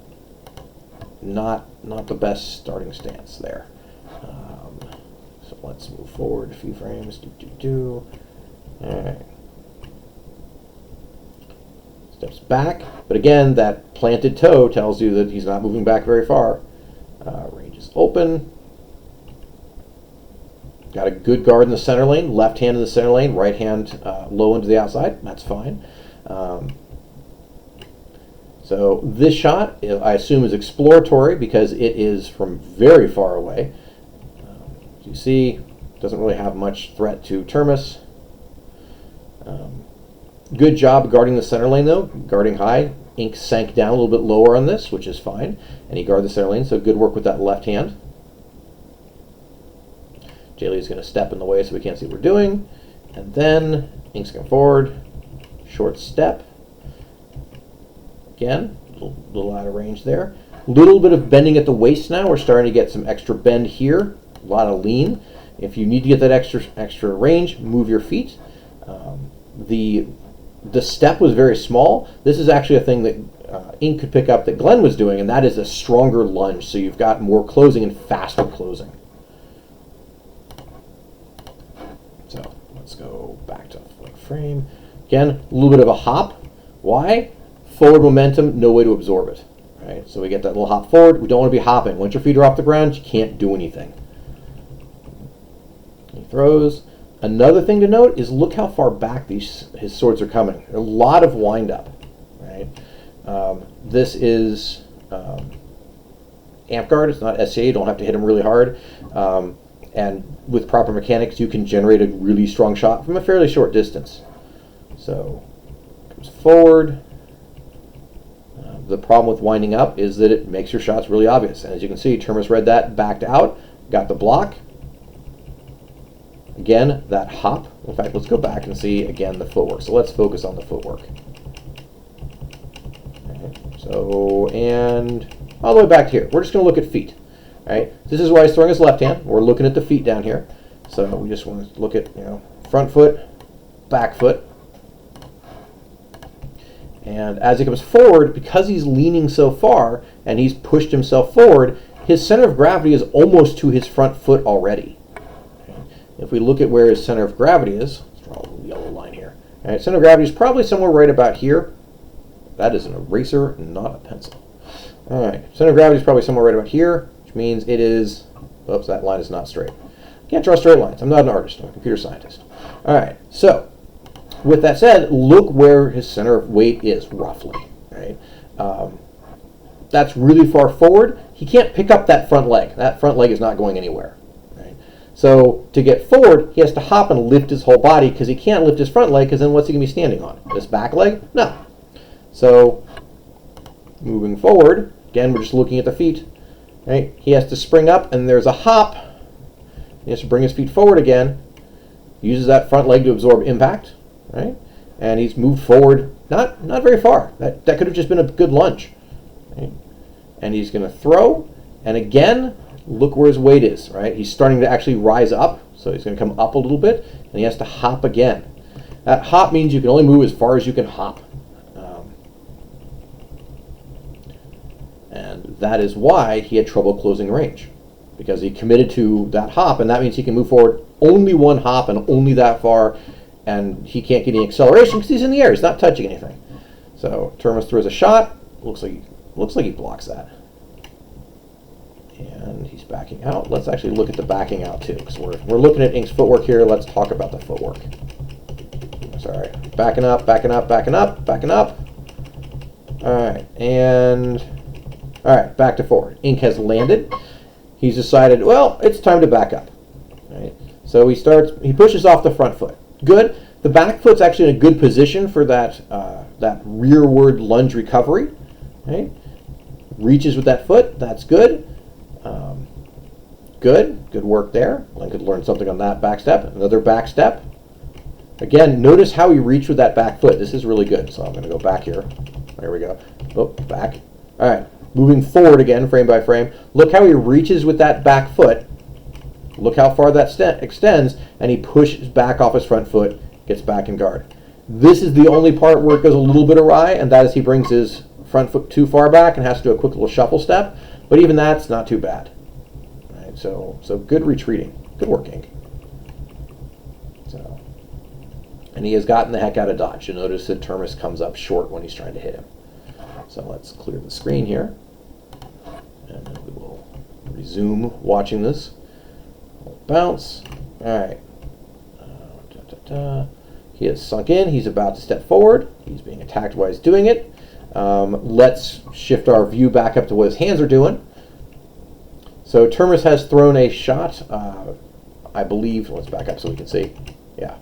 not the best starting stance there. So let's move forward a few frames. All right. Steps back, but again, that planted toe tells you that he's not moving back very far. Range is open. Got a good guard in the center lane, left hand in the center lane, right hand low into the outside. That's fine. So this shot, I assume, is exploratory because it is from very far away. As you see, doesn't really have much threat to Termis. Good job guarding the center lane, though. Guarding high. Ink sank down a little bit lower on this, which is fine. And he guarded the center lane, so good work with that left hand. Jaylee is going to step in the way so we can't see what we're doing. And then Ink's going forward. Short step. Again, a little out of range there. Little bit of bending at the waist now. We're starting to get some extra bend here. A lot of lean. If you need to get that extra range, move your feet. The step was very small. This is actually a thing that Ink could pick up that Glenn was doing, and that is a stronger lunge, so you've got more closing and faster closing. So let's go back to like frame. Again, a little bit of a hop. Why? Forward momentum, no way to absorb it. Right? So we get that little hop forward. We don't want to be hopping. Once your feet are off the ground, you can't do anything. He throws. Another thing to note is look how far back his swords are coming. A lot of wind up. Right? This is amp guard. It's not SCA. You don't have to hit him really hard. And with proper mechanics, you can generate a really strong shot from a fairly short distance. So comes forward. The problem with winding up is that it makes your shots really obvious. And as you can see, Termis read that, backed out, got the block. Again, that hop. In fact, let's go back and see, again, the footwork. So let's focus on the footwork. Right. So, and all the way back here. We're just going to look at feet. Right. This is why he's throwing his left hand. We're looking at the feet down here. So we just want to look at, front foot, back foot. And as he comes forward, because he's leaning so far and he's pushed himself forward, his center of gravity is almost to his front foot already. If we look at where his center of gravity is, let's draw a little yellow line here. All right, center of gravity is probably somewhere right about here. That is an eraser, not a pencil. All right, center of gravity is probably somewhere right about here, which means it is, oops, that line is not straight. Can't draw straight lines. I'm not an artist, I'm a computer scientist. All right, so with that said, look where his center of weight is, roughly. Right? That's really far forward. He can't pick up that front leg. That front leg is not going anywhere. So to get forward, he has to hop and lift his whole body because he can't lift his front leg because then what's he going to be standing on? This back leg? No. So moving forward, again, we're just looking at the feet. Right? He has to spring up and there's a hop. He has to bring his feet forward again. Uses that front leg to absorb impact. Right? And he's moved forward not very far. That could have just been a good lunge. Right? And he's going to throw. And again, look where his weight is, right? He's starting to actually rise up, so he's going to come up a little bit, and he has to hop again. That hop means you can only move as far as you can hop. And that is why he had trouble closing range, because he committed to that hop, and that means he can move forward only one hop and only that far, and he can't get any acceleration because he's in the air. He's not touching anything. So Termis throws a shot. Looks like he blocks that. And he's backing out. Let's actually look at the backing out too, because we're looking at Ink's footwork here. Let's talk about the footwork. Sorry, backing up, backing up, backing up, backing up. All right, and all right, back to forward. Ink has landed. He's decided, well, it's time to back up. All right, so he pushes off the front foot. Good. The back foot's actually in a good position for that that rearward lunge recovery. Right? Reaches with that foot. That's good. Good work there. I could learn something on that back step. Another back step. Again, notice how he reached with that back foot. This is really good. So I'm going to go back here. There we go. Oh, back. All right. Moving forward again, frame by frame. Look how he reaches with that back foot. Look how far that extends, and he pushes back off his front foot, gets back in guard. This is the only part where it goes a little bit awry, and that is he brings his front foot too far back and has to do a quick little shuffle step. But even that's not too bad. All right, so good retreating. Good working. So, and he has gotten the heck out of dodge. You'll notice that Termis comes up short when he's trying to hit him. So let's clear the screen here. And then we will resume watching this. Bounce. All right. He has sunk in. He's about to step forward. He's being attacked while he's doing it. Let's shift our view back up to what his hands are doing. So Termis has thrown a shot, I believe. Let's back up so we can see. Yeah.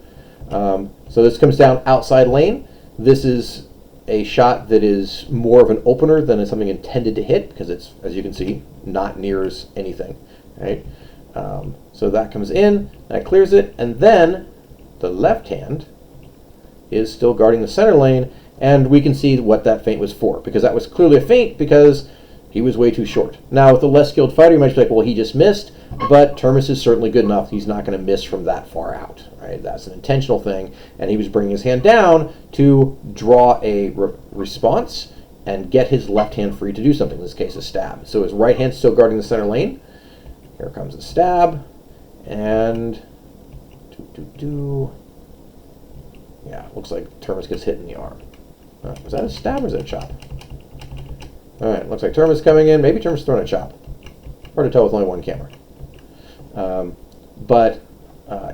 So this comes down outside lane. This is a shot that is more of an opener than something intended to hit because it's, as you can see, not near anything. Right? So that comes in, that clears it, and then the left hand is still guarding the center lane, and we can see what that feint was for, because that was clearly a feint because he was way too short. Now, with a less skilled fighter, you might be like, well, he just missed, but Termis is certainly good enough. He's not going to miss from that far out. Right? That's an intentional thing, and he was bringing his hand down to draw a response and get his left hand free to do something, in this case, a stab. So his right hand's still guarding the center lane. Here comes a stab, and yeah, looks like Termis gets hit in the arm. Was that a stab or was that a chop? All right, looks like Termis coming in. Maybe Termis throwing a chop. Hard to tell with only one camera. But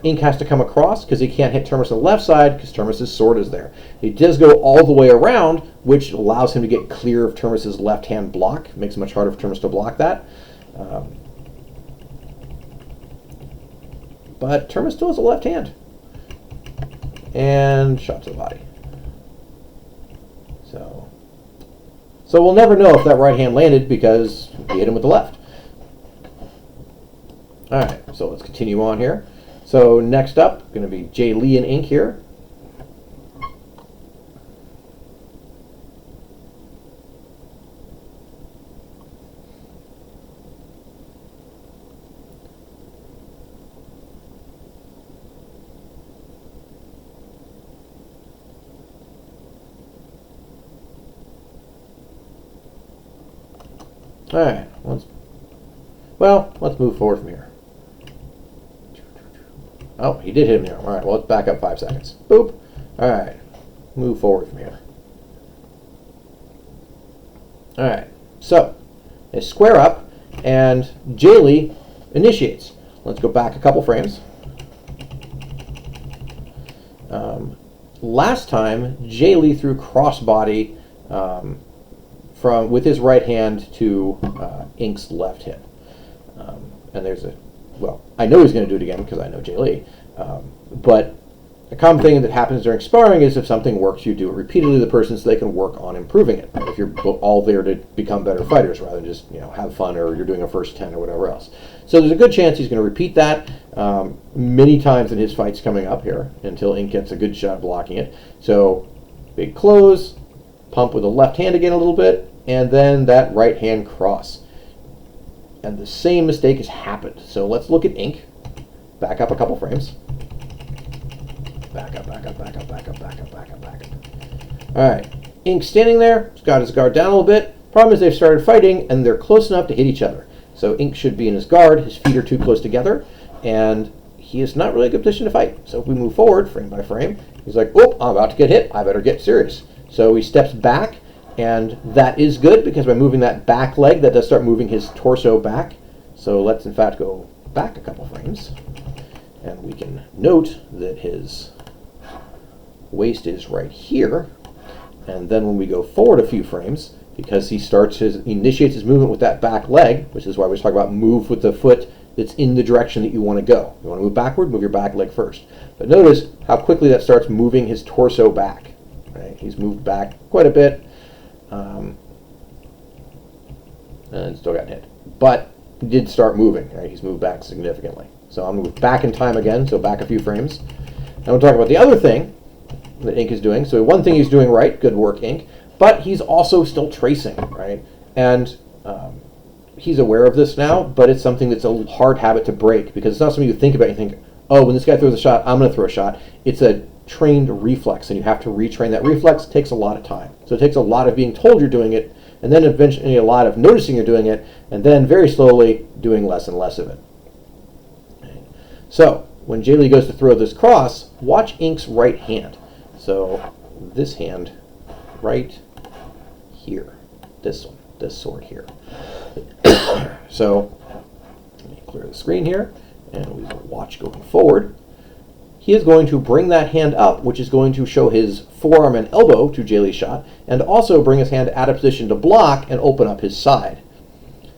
Ink has to come across because he can't hit Termis on the left side because Termis' sword is there. He does go all the way around, which allows him to get clear of Termis' left hand block. It makes it much harder for Termis to block that. But Termis still has a left hand. And shot to the body. So we'll never know if that right hand landed because he hit him with the left. All right, so let's continue on here. So next up, going to be Jay Lee and Ink here. All right, let's move forward from here. Oh, he did hit him there. All right, well, let's back up 5 seconds. Boop. All right, move forward from here. All right, so they square up, and Jay Lee initiates. Let's go back a couple frames. Last time, Jay Lee threw crossbody with his right hand to Ink's left hip. And there's I know he's going to do it again because I know Jay Lee. But a common thing that happens during sparring is if something works, you do it repeatedly to the person so they can work on improving it. If you're all there to become better fighters rather than just have fun, or you're doing a first 10 or whatever else. So there's a good chance he's going to repeat that many times in his fights coming up here until Ink gets a good shot blocking it. So big close, pump with the left hand again a little bit, and then that right hand cross. And the same mistake has happened. So let's look at Ink. Back up a couple frames. Back up, back up, back up, back up, back up, back up, back up. All right. Ink standing there. He's got his guard down a little bit. Problem is they've started fighting, and they're close enough to hit each other. So Ink should be in his guard. His feet are too close together, and he is not really a good position to fight. So if we move forward frame by frame, he's like, oh, I'm about to get hit. I better get serious. So he steps back, and that is good because by moving that back leg, that does start moving his torso back. So let's in fact go back a couple frames, and we can note that his waist is right here. And then when we go forward a few frames, because he initiates his movement with that back leg, which is why we talk about move with the foot that's in the direction that you want to go. You want to move backward, move your back leg first. But notice how quickly that starts moving his torso back. Right? He's moved back quite a bit, and still got hit. But he did start moving. Right? He's moved back significantly. So I'm going to move back in time again, so back a few frames. Now we'll talk about the other thing that Ink is doing. So one thing he's doing right, good work, Ink, but he's also still tracing, right? And he's aware of this now, but it's something that's a hard habit to break because it's not something you think about. You think, oh, when this guy throws a shot, I'm going to throw a shot. It's a trained reflex, and you have to retrain that reflex. It takes a lot of time. So it takes a lot of being told you're doing it, and then eventually a lot of noticing you're doing it, and then very slowly doing less and less of it. So when Jay Lee goes to throw this cross, watch Ink's right hand. So this hand right here, this one, this sword here. So let me clear the screen here, and we will watch going forward. He is going to bring that hand up, which is going to show his forearm and elbow to Jay Lee's shot, and also bring his hand out of position to block and open up his side.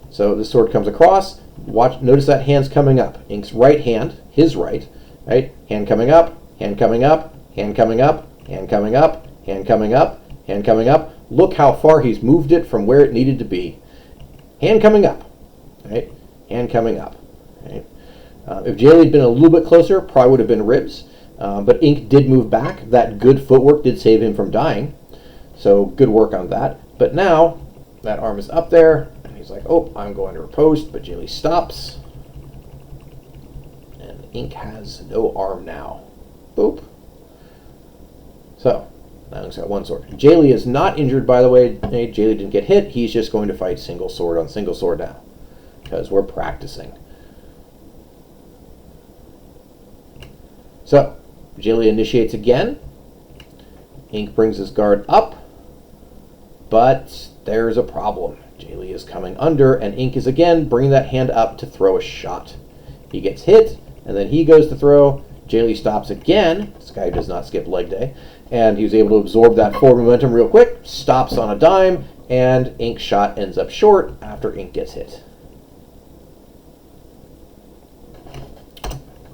So this sword comes across. Watch, notice that hand's coming up. Ink's right hand, his right, hand coming up, hand coming up, hand coming up, hand coming up, hand coming up, hand coming up. Look how far he's moved it from where it needed to be. Hand coming up, right? Hand coming up, right? If Jay Lee had been a little bit closer, probably would have been ribs. But Ink did move back. That good footwork did save him from dying. So good work on that. But now that arm is up there, and he's like, oh, I'm going to riposte, but Jay Lee stops. And Ink has no arm now. Boop. So now he's got one sword. Jay Lee is not injured, by the way. Jay Lee didn't get hit. He's just going to fight single sword on single sword now because we're practicing. So Jay Lee initiates again. Ink brings his guard up, but there's a problem. Jay Lee is coming under, and Ink is again bringing that hand up to throw a shot. He gets hit, and then he goes to throw. Jay Lee stops again. This guy does not skip leg day. And he was able to absorb that forward momentum real quick, stops on a dime, and Ink's shot ends up short after Ink gets hit.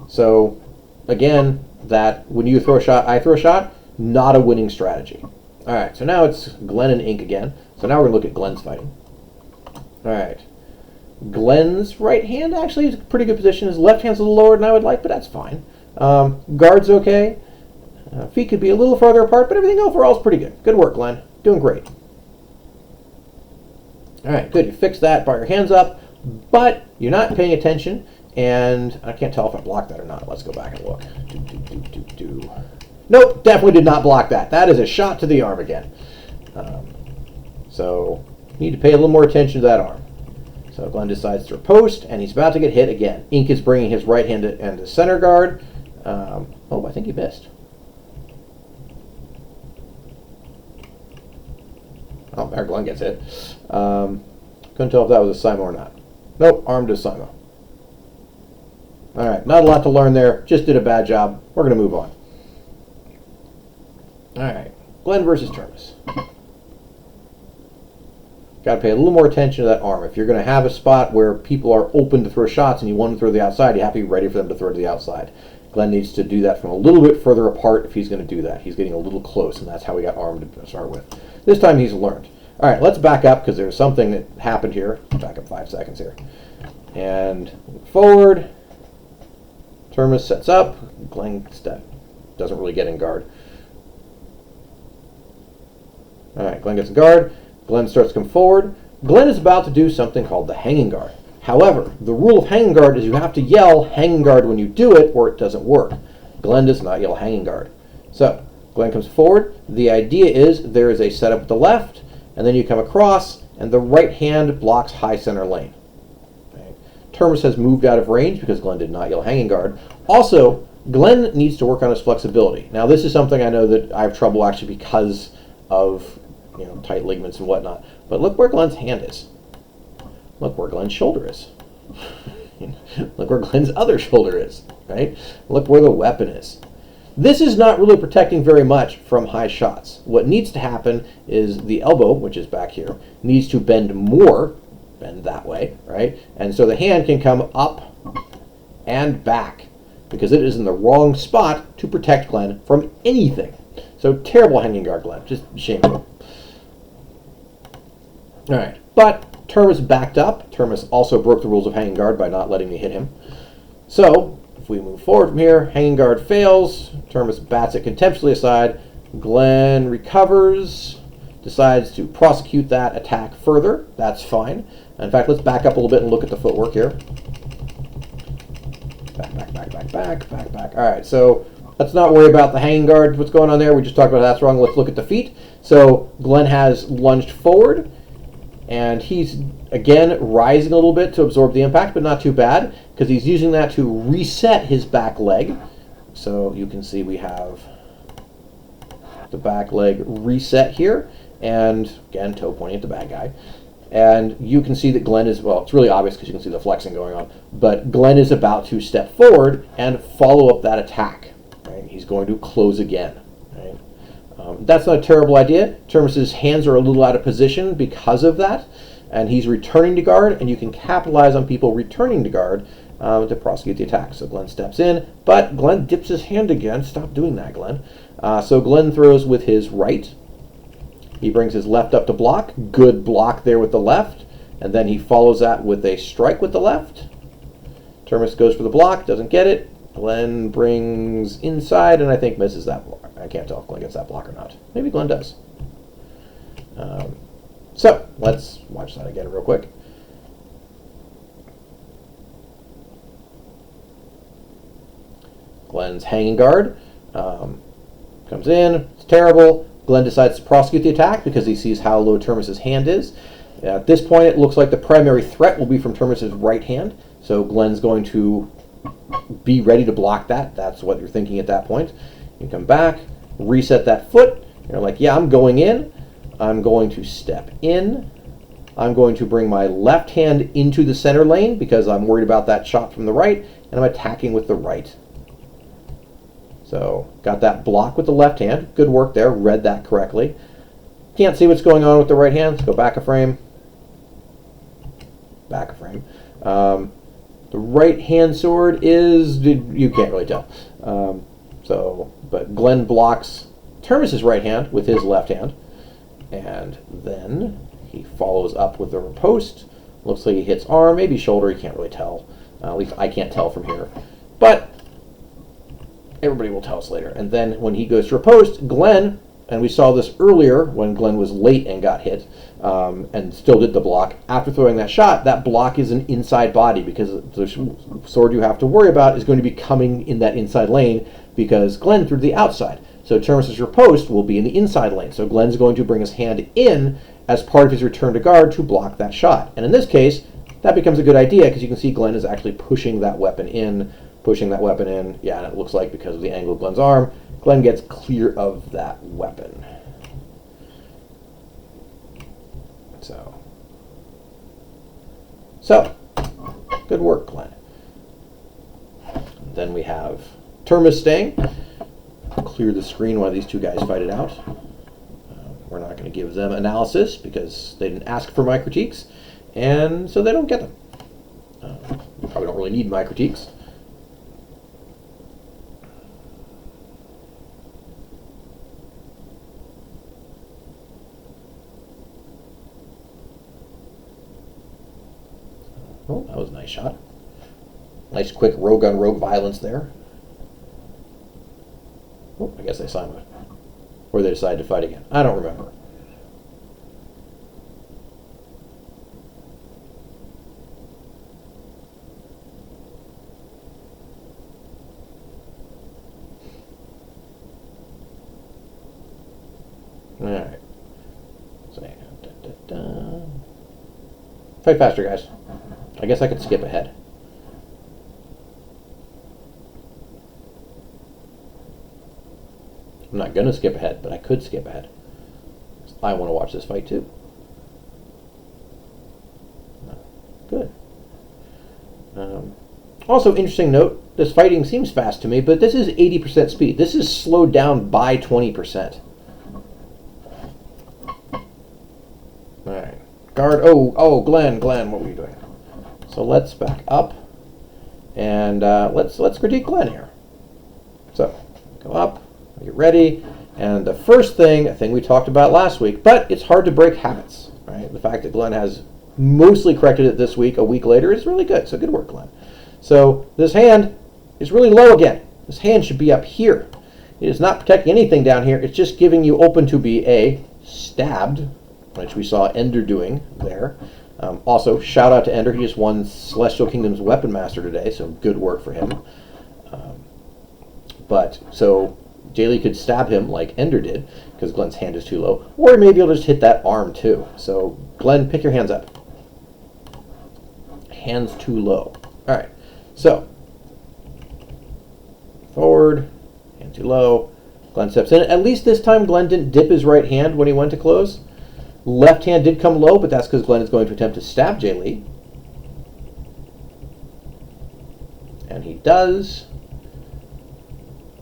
So again, that when you throw a shot, I throw a shot, not a winning strategy. All right, so now it's Glenn and Ink again. So now we're going to look at Glenn's fighting. All right. Glenn's right hand actually is a pretty good position. His left hand's a little lower than I would like, but that's fine. Guard's okay. Feet could be a little farther apart, but everything overall is pretty good. Good work, Glenn. Doing great. All right, good. You fixed that, brought your hands up, but you're not paying attention, and I can't tell if I blocked that or not. Let's go back and look. Nope, definitely did not block that. That is a shot to the arm again. So you need to pay a little more attention to that arm. So Glenn decides to riposte, and he's about to get hit again. Ink is bringing his right hand into center guard. Oh, I think he missed. Oh, there Glenn gets hit. Couldn't tell if that was a Simo or not. Nope, arm to Simo. All right, not a lot to learn there. Just did a bad job. We're going to move on. All right, Glenn versus Termis. Got to pay a little more attention to that arm. If you're going to have a spot where people are open to throw shots and you want to throw to the outside, you have to be ready for them to throw to the outside. Glenn needs to do that from a little bit further apart if he's going to do that. He's getting a little close, and that's how we got armed to start with. This time he's learned. All right, let's back up because there's something that happened here. Back up 5 seconds here. And forward. Termis sets up. Glenn doesn't really get in guard. All right, Glenn gets in guard. Glenn starts to come forward. Glenn is about to do something called the hanging guard. However, the rule of hanging guard is you have to yell hanging guard when you do it or it doesn't work. Glenn does not yell hanging guard. So Glenn comes forward. The idea is there is a setup at the left, and then you come across, and the right hand blocks high center lane. Right? Termis has moved out of range because Glenn did not yell hanging guard. Also, Glenn needs to work on his flexibility. Now, this is something I know that I have trouble actually because of tight ligaments and whatnot. But look where Glenn's hand is. Look where Glenn's shoulder is. Look where Glenn's other shoulder is, right? Look where the weapon is. This is not really protecting very much from high shots. What needs to happen is the elbow, which is back here, needs to bend more, bend that way, right? And so the hand can come up and back because it is in the wrong spot to protect Glenn from anything. So terrible hanging guard, Glenn. Just shameful. All right, but Termis backed up. Termis also broke the rules of hanging guard by not letting me hit him. So if we move forward from here, hanging guard fails. Termis bats it contemptuously aside. Glenn recovers, decides to prosecute that attack further. That's fine. In fact, let's back up a little bit and look at the footwork here. Back. All right, so let's not worry about the hanging guard, what's going on there. We just talked about that's wrong. Let's look at the feet. So Glenn has lunged forward, and he's, again, rising a little bit to absorb the impact, but not too bad, because he's using that to reset his back leg. So you can see we have the back leg reset here, and, again, toe pointing at the bad guy. And you can see that Glenn is, well, it's really obvious because you can see the flexing going on, but Glenn is about to step forward and follow up that attack. Right? He's going to close again. Right? That's not a terrible idea. Termis's hands are a little out of position because of that, and he's returning to guard, and you can capitalize on people returning to guard to prosecute the attack. So Glenn steps in, but Glenn dips his hand again. Stop doing that, Glenn. So Glenn throws with his right. He brings his left up to block. Good block there with the left. And then he follows that with a strike with the left. Termis goes for the block, doesn't get it. Glenn brings inside and I think misses that block. I can't tell if Glenn gets that block or not. Maybe Glenn does. So let's watch that again real quick. Glenn's hanging guard. Comes in. It's terrible. Glenn decides to prosecute the attack because he sees how low Termis's hand is. At this point, it looks like the primary threat will be from Termis's right hand. So Glenn's going to be ready to block that. That's what you're thinking at that point. You come back, reset that foot. You're like, yeah, I'm going in. I'm going to step in. I'm going to bring my left hand into the center lane because I'm worried about that shot from the right, and I'm attacking with the right. So got that block with the left hand. Good work there. Read that correctly. Can't see what's going on with the right hand. Let's go back a frame. Back a frame. The right hand sword is, you can't really tell. But Glenn blocks Termis's right hand with his left hand. And then he follows up with the riposte. Looks like he hits arm, maybe shoulder. You can't really tell. At least I can't tell from here. But everybody will tell us later. And then when he goes to riposte, Glenn, and we saw this earlier when Glenn was late and got hit and still did the block. After throwing that shot, that block is an inside body because the sword you have to worry about is going to be coming in that inside lane because Glenn threw the outside. So Termis's riposte will be in the inside lane. So Glenn's going to bring his hand in as part of his return to guard to block that shot. And in this case, that becomes a good idea because you can see Glenn is actually pushing that weapon in. Yeah, and it looks like because of the angle of Glenn's arm, Glenn gets clear of that weapon. So good work, Glenn. Then we have Termis staying. Clear the screen while these two guys fight it out. We're not going to give them analysis because they didn't ask for my critiques, and so they don't get them. You probably don't really need my critiques. Oh, that was a nice shot. Nice quick rogue on rogue violence there. Oh, I guess they signed it. Or they decided to fight again. I don't remember. Alright. Fight faster, guys. I guess I could skip ahead. I'm not going to skip ahead, but I could skip ahead. I want to watch this fight too. Good. Also, interesting note, this fighting seems fast to me, but this is 80% speed. This is slowed down by 20%. All right. Guard. Oh, Glenn, what were you doing? So let's back up, and let's critique Glenn here. So go up, get ready, and the first thing, a thing we talked about last week, but it's hard to break habits, right? The fact that Glenn has mostly corrected it this week, a week later, is really good. So good work, Glenn. So this hand is really low again. This hand should be up here. It is not protecting anything down here. It's just giving you open to be stabbed, which we saw Ender doing there. Also, shout out to Ender. He just won Celestial Kingdom's Weapon Master today, so good work for him. So Jaylee could stab him like Ender did, because Glenn's hand is too low. Or maybe he'll just hit that arm too. So Glenn, pick your hands up. Hands too low. All right, so forward, hand too low. Glenn steps in. At least this time Glenn didn't dip his right hand when he went to close. Left hand did come low, but that's because Glenn is going to attempt to stab Jaylee. And he does.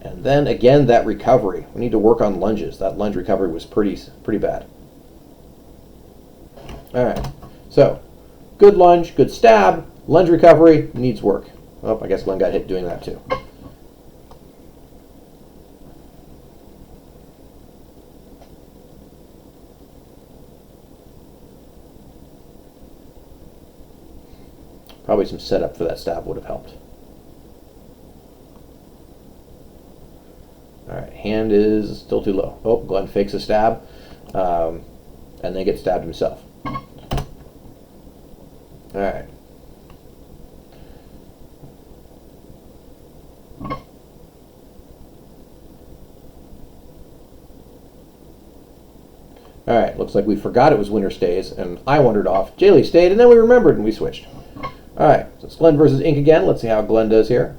And then again, that recovery. We need to work on lunges. That lunge recovery was pretty bad. All right, so good lunge, good stab. Lunge recovery needs work. Oh, I guess Glenn got hit doing that too. Probably some setup for that stab would have helped. All right, hand is still too low. Oh, Glenn fakes a stab, and then gets stabbed himself. All right. All right, looks like we forgot it was winter stays, and I wandered off. Jaylee stayed, and then we remembered, and we switched. All right, so it's Glenn versus Ink again. Let's see how Glenn does here.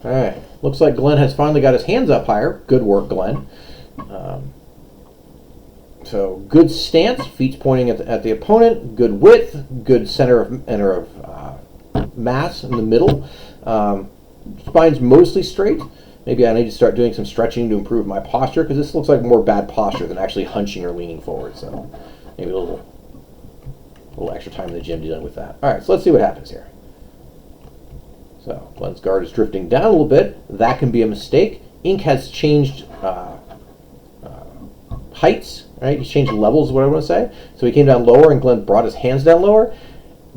All right, looks like Glenn has finally got his hands up higher. Good work, Glenn. So good stance, feet pointing at the opponent. Good width, good center of mass in the middle. Spine's mostly straight. Maybe I need to start doing some stretching to improve my posture, because this looks like more bad posture than actually hunching or leaning forward. So maybe a little extra time in the gym dealing with that. All right, so let's see what happens here. So Glenn's guard is drifting down a little bit. That can be a mistake. Ink has changed heights, right? He's changed levels is what I want to say. So he came down lower, and Glenn brought his hands down lower.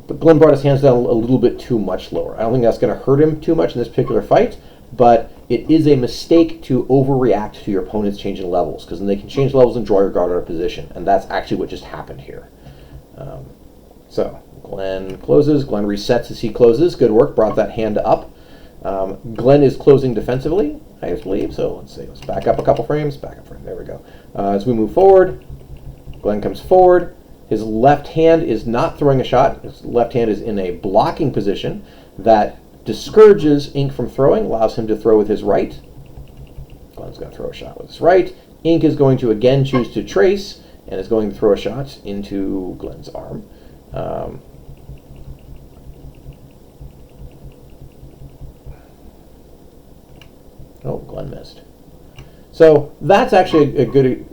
But Glenn brought his hands down a little bit too much lower. I don't think that's going to hurt him too much in this particular fight, but it is a mistake to overreact to your opponent's changing levels, because then they can change levels and draw your guard out of position, and that's actually what just happened here. So Glenn closes. Glenn resets as he closes. Good work. Brought that hand up. Glenn is closing defensively, I believe. So let's see. Let's back up a couple frames. Back up frame. There we go. As we move forward, Glenn comes forward. His left hand is not throwing a shot. His left hand is in a blocking position that discourages Ink from throwing, allows him to throw with his right. Glenn's going to throw a shot with his right. Ink is going to again choose to trace and is going to throw a shot into Glenn's arm. Oh, Glenn missed. So that's actually a good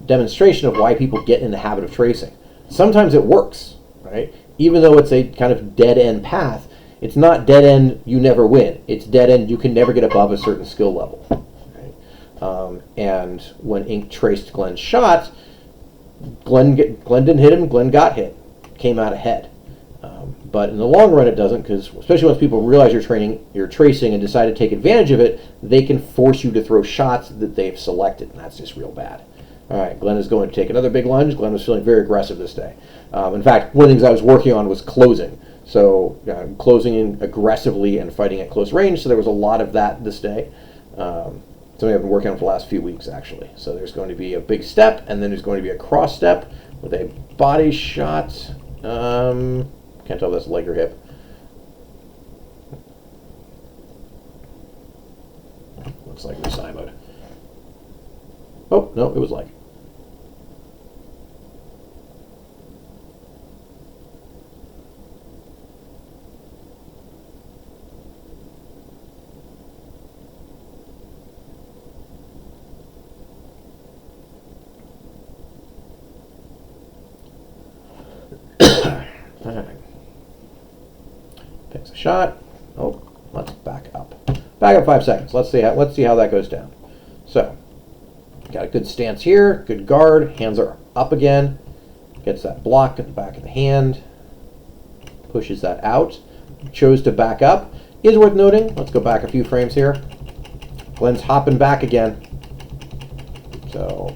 demonstration of why people get in the habit of tracing. Sometimes it works, right? Even though it's a kind of dead-end path, it's not dead-end, you never win. It's dead-end, you can never get above a certain skill level. Right? And when Ink traced Glenn's shot, Glenn didn't hit him, Glenn got hit, came out ahead. But in the long run, it doesn't, because especially once people realize you're tracing and decide to take advantage of it, they can force you to throw shots that they've selected, and that's just real bad. All right, Glenn is going to take another big lunge. Glenn was feeling very aggressive this day. In fact, one of the things I was working on was closing. So closing in aggressively and fighting at close range, so there was a lot of that this day. something I've been working on for the last few weeks, actually. So there's going to be a big step, and then there's going to be a cross step with a body shot. Can't tell if that's leg or hip. Looks like resign mode. Oh, no, it was leg. Picks a shot. Oh, let's back up. Back up 5 seconds. Let's see how that goes down. So, got a good stance here, good guard. Hands are up again. Gets that block at the back of the hand. Pushes that out. Chose to back up. Is worth noting. Let's go back a few frames here. Glenn's hopping back again. So,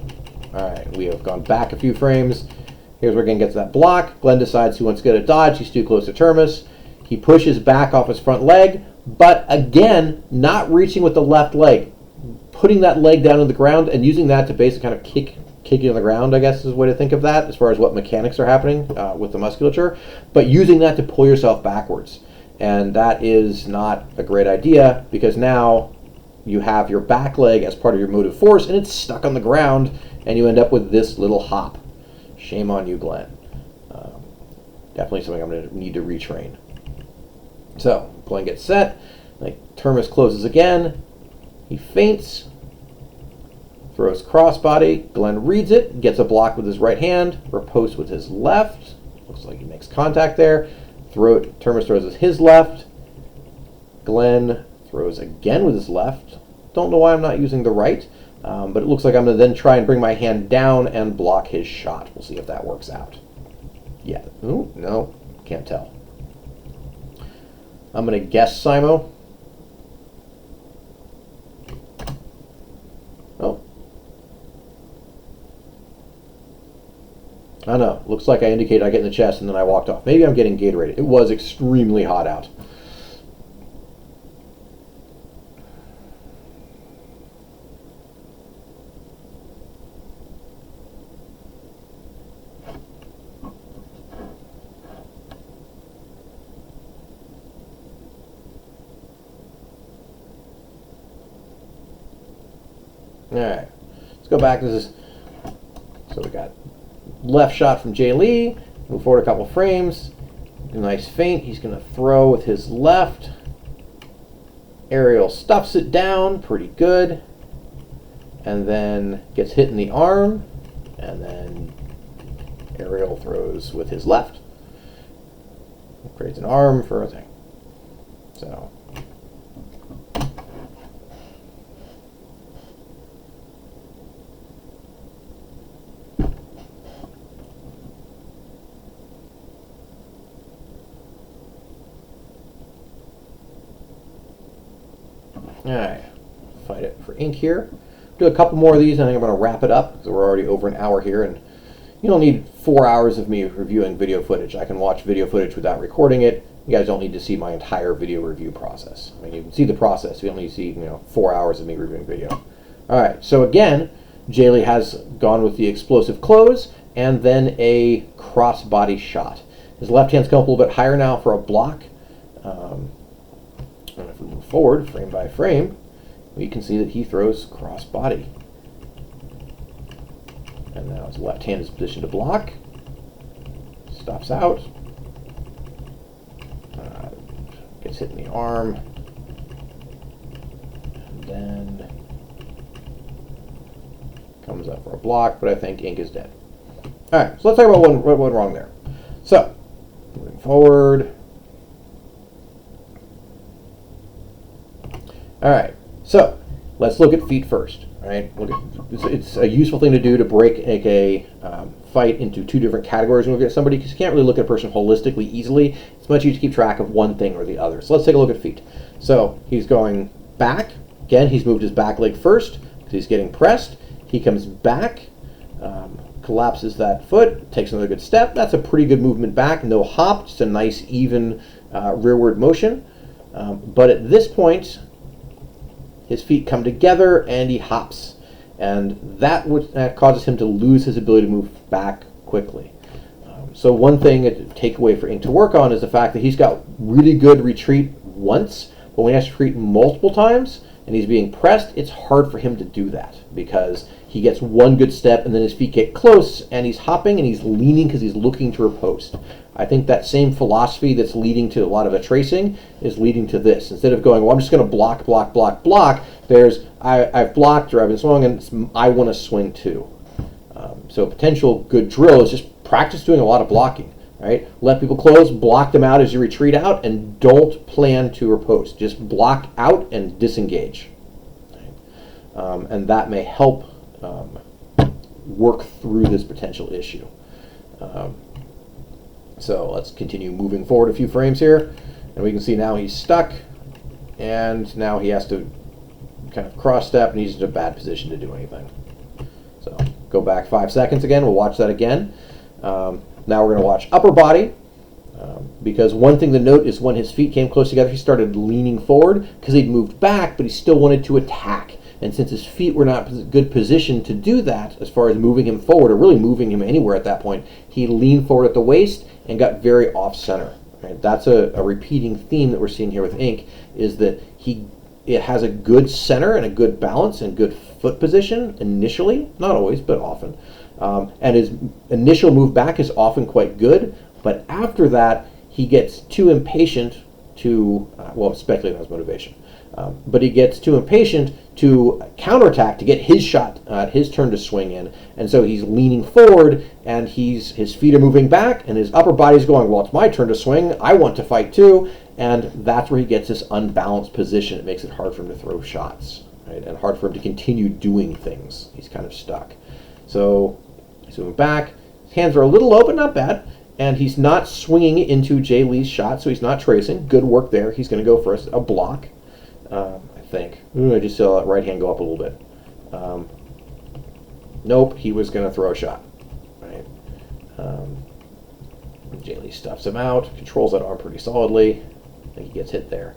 all right, we have gone back a few frames. Here's where Glenn gets that block. Glenn decides he wants to get a dodge. He's too close to Termis. He pushes back off his front leg, but again, not reaching with the left leg. Putting that leg down on the ground and using that to basically kind of kick you on the ground, I guess is a way to think of that as far as what mechanics are happening with the musculature. But using that to pull yourself backwards. And that is not a great idea because now you have your back leg as part of your motive force and it's stuck on the ground and you end up with this little hop. Shame on you, Glenn. Definitely something I'm going to need to retrain. So, Glenn gets set. Termis closes again. He feints. Throws crossbody. Glenn reads it. Gets a block with his right hand. Riposte with his left. Looks like he makes contact there. Termis throws with his left. Glenn throws again with his left. Don't know why I'm not using the right. But it looks like I'm going to then try and bring my hand down and block his shot. We'll see if that works out. Yeah. Ooh, no. Can't tell. I'm going to guess Simo. Oh. I don't know. Looks like I indicated I get in the chest and then I walked off. Maybe I'm getting Gatorated. It was extremely hot out. Alright, let's go back. So we got left shot from Jay Lee. Move forward a couple frames. A nice feint. He's going to throw with his left. Aerial stuffs it down. Pretty good. And then gets hit in the arm. And then Aerial throws with his left. Creates an arm for a thing. So. Alright, fight it for ink here. Do a couple more of these, and I think I'm going to wrap it up because we're already over an hour here, and you don't need 4 hours of me reviewing video footage. I can watch video footage without recording it. You guys don't need to see my entire video review process. I mean, you can see the process. You don't need to see 4 hours of me reviewing video. Alright, so again, Jaylee has gone with the explosive close and then a crossbody shot. His left hand's come up a little bit higher now for a block. And if we move forward, frame by frame, we can see that he throws crossbody. And now his left hand is positioned to block. Stops out. Gets hit in the arm. And then comes up for a block, but I think ink is dead. Alright, so let's talk about what went wrong there. So, moving forward. Alright, so let's look at feet first. Right? It's a useful thing to do to break a fight into two different categories when we look at somebody, because you can't really look at a person holistically easily. It's much easier to keep track of one thing or the other. So let's take a look at feet. So he's going back. Again, he's moved his back leg first because he's getting pressed. He comes back, collapses that foot, takes another good step. That's a pretty good movement back. No hop, just a nice even rearward motion. But at this point, his feet come together, and he hops. And that causes him to lose his ability to move back quickly. So one thing, a takeaway for Ink to work on, is the fact that he's got really good retreat once, but when he has to retreat multiple times and he's being pressed, it's hard for him to do that because he gets one good step and then his feet get close and he's hopping and he's leaning because he's looking to riposte. I think that same philosophy that's leading to a lot of the tracing is leading to this. Instead of going, well, I'm just going to block, block, block, block, there's I've blocked or I've been swung and I want to swing too. So a potential good drill is just practice doing a lot of blocking. Right? Let people close, block them out as you retreat out, and don't plan to riposte. Just block out and disengage. Right? And that may help work through this potential issue. So let's continue moving forward a few frames here. And we can see now he's stuck, and now he has to kind of cross step, and he's in a bad position to do anything. So go back 5 seconds again. We'll watch that again. Now we're going to watch upper body, because one thing to note is when his feet came close together, he started leaning forward because he'd moved back, but he still wanted to attack. And since his feet were not in a good position to do that, as far as moving him forward or really moving him anywhere at that point, he leaned forward at the waist and got very off-center. Right? That's a repeating theme that we're seeing here with Ink, is that it has a good center and a good balance and good foot position initially, not always, but often. And his initial move back is often quite good, but after that, he gets too impatient to, well, speculating on his motivation, but he gets too impatient to counterattack, to get his shot, his turn to swing in, and so he's leaning forward, and his feet are moving back, and his upper body's going, well, it's my turn to swing, I want to fight too, and that's where he gets this unbalanced position. It makes it hard for him to throw shots, right? And hard for him to continue doing things. He's kind of stuck. So he's moving back. His hands are a little low, but not bad. And he's not swinging into Jay Lee's shot, so he's not tracing. Good work there. He's going to go for a block, I think. I just saw that right hand go up a little bit. Nope, he was going to throw a shot. Right? Jay Lee stuffs him out, controls that arm pretty solidly. I think he gets hit there.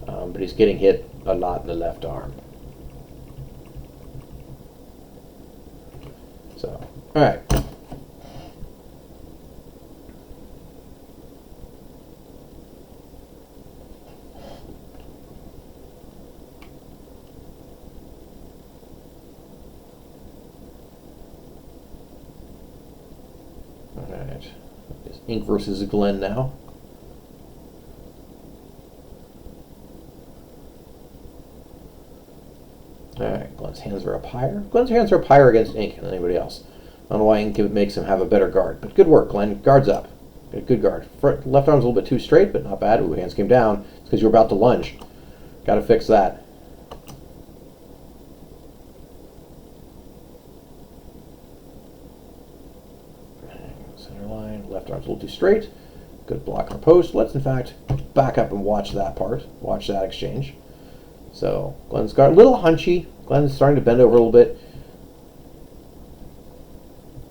But he's getting hit a lot in the left arm. So, all right. All right. It's Ink versus Glenn now. Alright, Glenn's hands are up higher. Glenn's hands are up higher against Ink than anybody else. I don't know why Ink makes him have a better guard, but good work, Glenn. Guard's up. Good guard. Left arm's a little bit too straight, but not bad. Ooh, hands came down. It's because you're about to lunge. Got to fix that. Center line. Left arm's a little too straight. Good block on post. Let's, in fact, back up and watch that part. Watch that exchange. So Glenn's guard a little hunchy. Glenn's starting to bend over a little bit.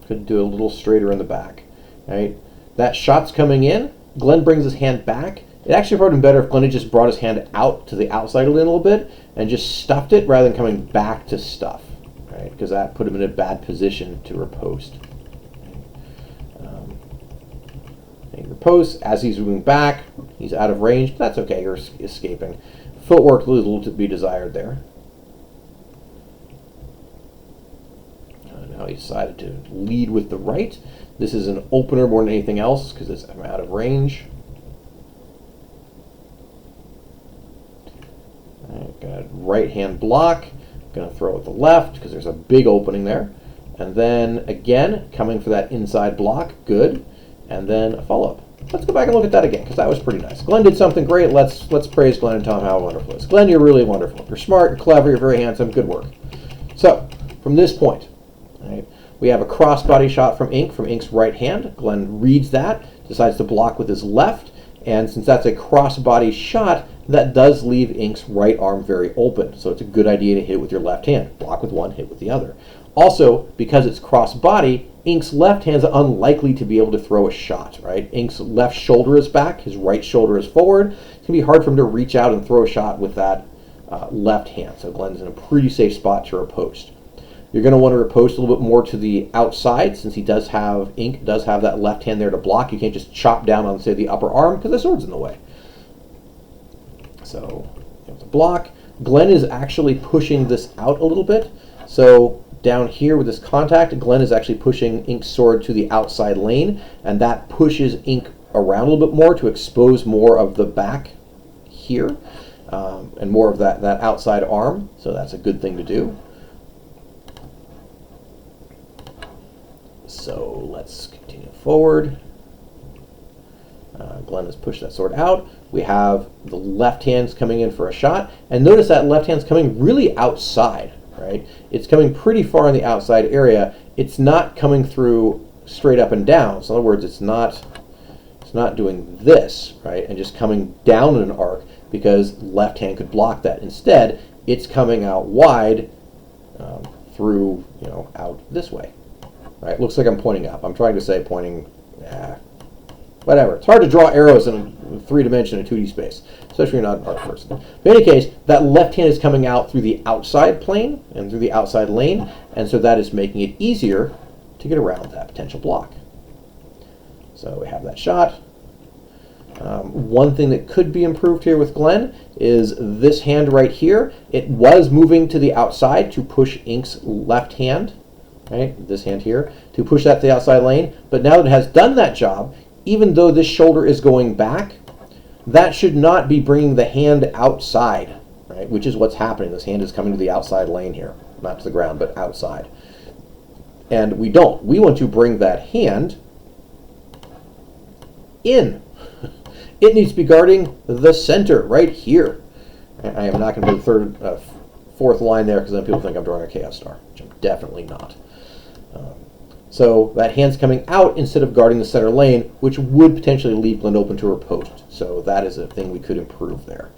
Could do a little straighter in the back. Right? That shot's coming in. Glenn brings his hand back. It actually would have been better if Glenn had just brought his hand out to the outside a little bit and just stuffed it rather than coming back to stuff. Right? Because that put him in a bad position to riposte. He riposte as he's moving back. He's out of range. But that's okay. You're escaping. Footwork, a little to be desired there. Now he decided to lead with the right. This is an opener more than anything else because I'm out of range. Right, got a right hand block. Going to throw with the left because there's a big opening there. And then again, coming for that inside block. Good. And then a follow-up. Let's go back and look at that again, because that was pretty nice. Glenn did something great. Let's praise Glenn and tell him how wonderful it is. Glenn, you're really wonderful. You're smart, you're clever, you're very handsome. Good work. So, from this point, right, we have a cross-body shot from Ink's right hand. Glenn reads that, decides to block with his left, and since that's a cross-body shot, that does leave Ink's right arm very open. So it's a good idea to hit it with your left hand. Block with one, hit with the other. Also, because it's cross-body, Ink's left hand's unlikely to be able to throw a shot, right? Ink's left shoulder is back, his right shoulder is forward. It's going to be hard for him to reach out and throw a shot with that left hand. So Glenn's in a pretty safe spot to riposte. You're going to want to riposte a little bit more to the outside, since he does have, Ink does have that left hand there to block. You can't just chop down on, say, the upper arm, because the sword's in the way. So you have to block. Glenn is actually pushing this out a little bit. So down here with this contact, Glenn is actually pushing Ink's sword to the outside lane, and that pushes Ink around a little bit more to expose more of the back here, and more of that outside arm. So that's a good thing to do. So let's continue forward. Glenn has pushed that sword out. We have the left hand's coming in for a shot. And notice that left hand's coming really outside, right? It's coming pretty far in the outside area. It's not coming through straight up and down. So in other words, it's not doing this, right? And just coming down in an arc, because left hand could block that. Instead, it's coming out wide through, out this way. Right, looks like I'm pointing up. I'm trying to say pointing, whatever. It's hard to draw arrows in a 3-dimension in 2D space, especially if you're not an art person. But in any case, that left hand is coming out through the outside plane and through the outside lane, and so that is making it easier to get around that potential block. So we have that shot. One thing that could be improved here with Glenn is this hand right here. It was moving to the outside to push Ink's left hand. Right, this hand here, to push that to the outside lane. But now that it has done that job, even though this shoulder is going back, that should not be bringing the hand outside, right? Which is what's happening. This hand is coming to the outside lane here, not to the ground, but outside. And we don't. We want to bring that hand in. It needs to be guarding the center right here. I am not going to do the fourth line there, because then people think I'm drawing a Chaos Star, which I'm definitely not. So that hand's coming out instead of guarding the center lane, which would potentially leave Glenn open to riposte. So that is a thing we could improve there.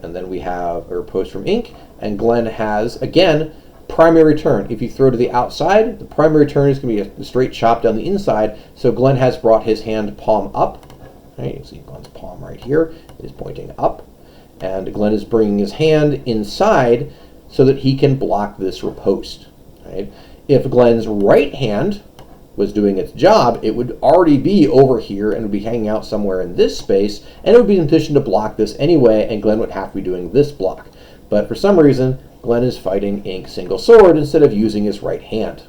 And then we have a riposte from Ink, and Glenn has, again, primary turn. If you throw to the outside, the primary turn is going to be a straight chop down the inside. So Glenn has brought his hand palm up. Right, you can see Glenn's palm right here is pointing up. And Glenn is bringing his hand inside so that he can block this riposte. Right? If Glenn's right hand was doing its job, it would already be over here and would be hanging out somewhere in this space, and it would be in position to block this anyway, and Glenn would have to be doing this block. But for some reason, Glenn is fighting Ink single sword instead of using his right hand.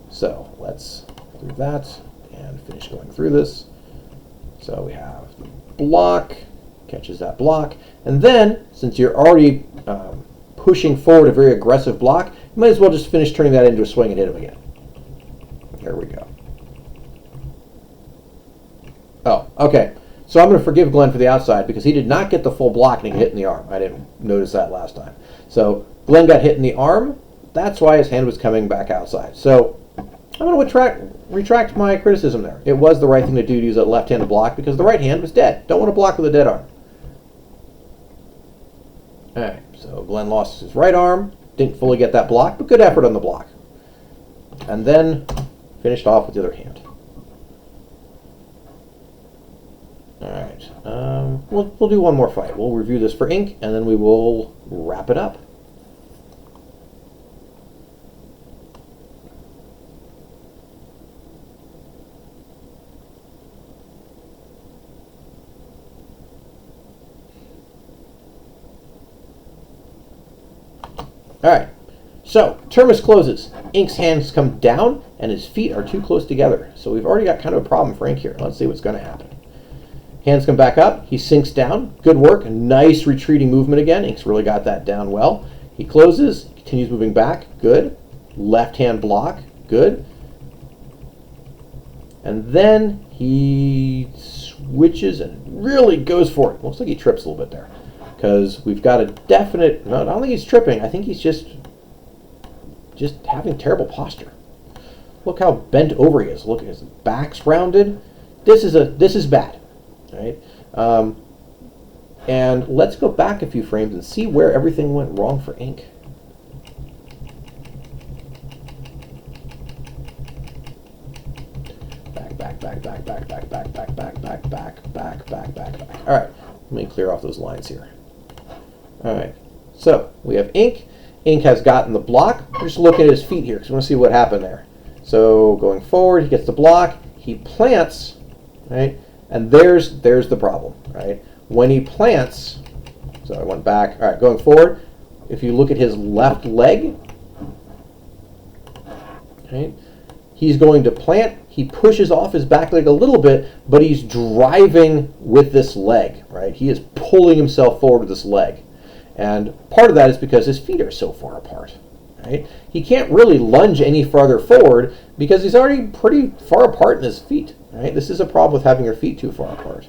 So let's do that and finish going through this. So we have the block, catches that block, and then, since you're already pushing forward a very aggressive block, you might as well just finish turning that into a swing and hit him again. There we go. Oh, okay. So I'm going to forgive Glenn for the outside, because he did not get the full block and he got hit in the arm. I didn't notice that last time. So Glenn got hit in the arm. That's why his hand was coming back outside. So I'm going to retract my criticism there. It was the right thing to do to use that left-handed block, because the right hand was dead. Don't want to block with a dead arm. All right, so Glenn lost his right arm. Didn't fully get that block, but good effort on the block. And then finished off with the other hand. All right, we'll do one more fight. We'll review this for Ink, and then we will wrap it up. All right, so Terminus closes. Ink's hands come down, and his feet are too close together. So we've already got kind of a problem for Ink here. Let's see what's going to happen. Hands come back up. He sinks down. Good work. Nice retreating movement again. Ink's really got that down well. He closes, continues moving back. Good. Left hand block. Good. And then he switches and really goes for it. Looks like he trips a little bit there, because we've got a definite... No, I don't think he's tripping. I think he's just having terrible posture. Look how bent over he is. Look, his back's rounded. This is bad. Right? And let's go back a few frames and see where everything went wrong for Ink. Back. All right. Let me clear off those lines here. All right, so we have Ink. Ink has gotten the block. We're just looking at his feet here because we want to see what happened there. So going forward, he gets the block. He plants, right? And there's the problem, right? When he plants, so I went back. All right, going forward, if you look at his left leg, right, he's going to plant. He pushes off his back leg a little bit, but he's driving with this leg, right? He is pulling himself forward with this leg. And part of that is because his feet are so far apart, right? He can't really lunge any farther forward because he's already pretty far apart in his feet, right? This is a problem with having your feet too far apart.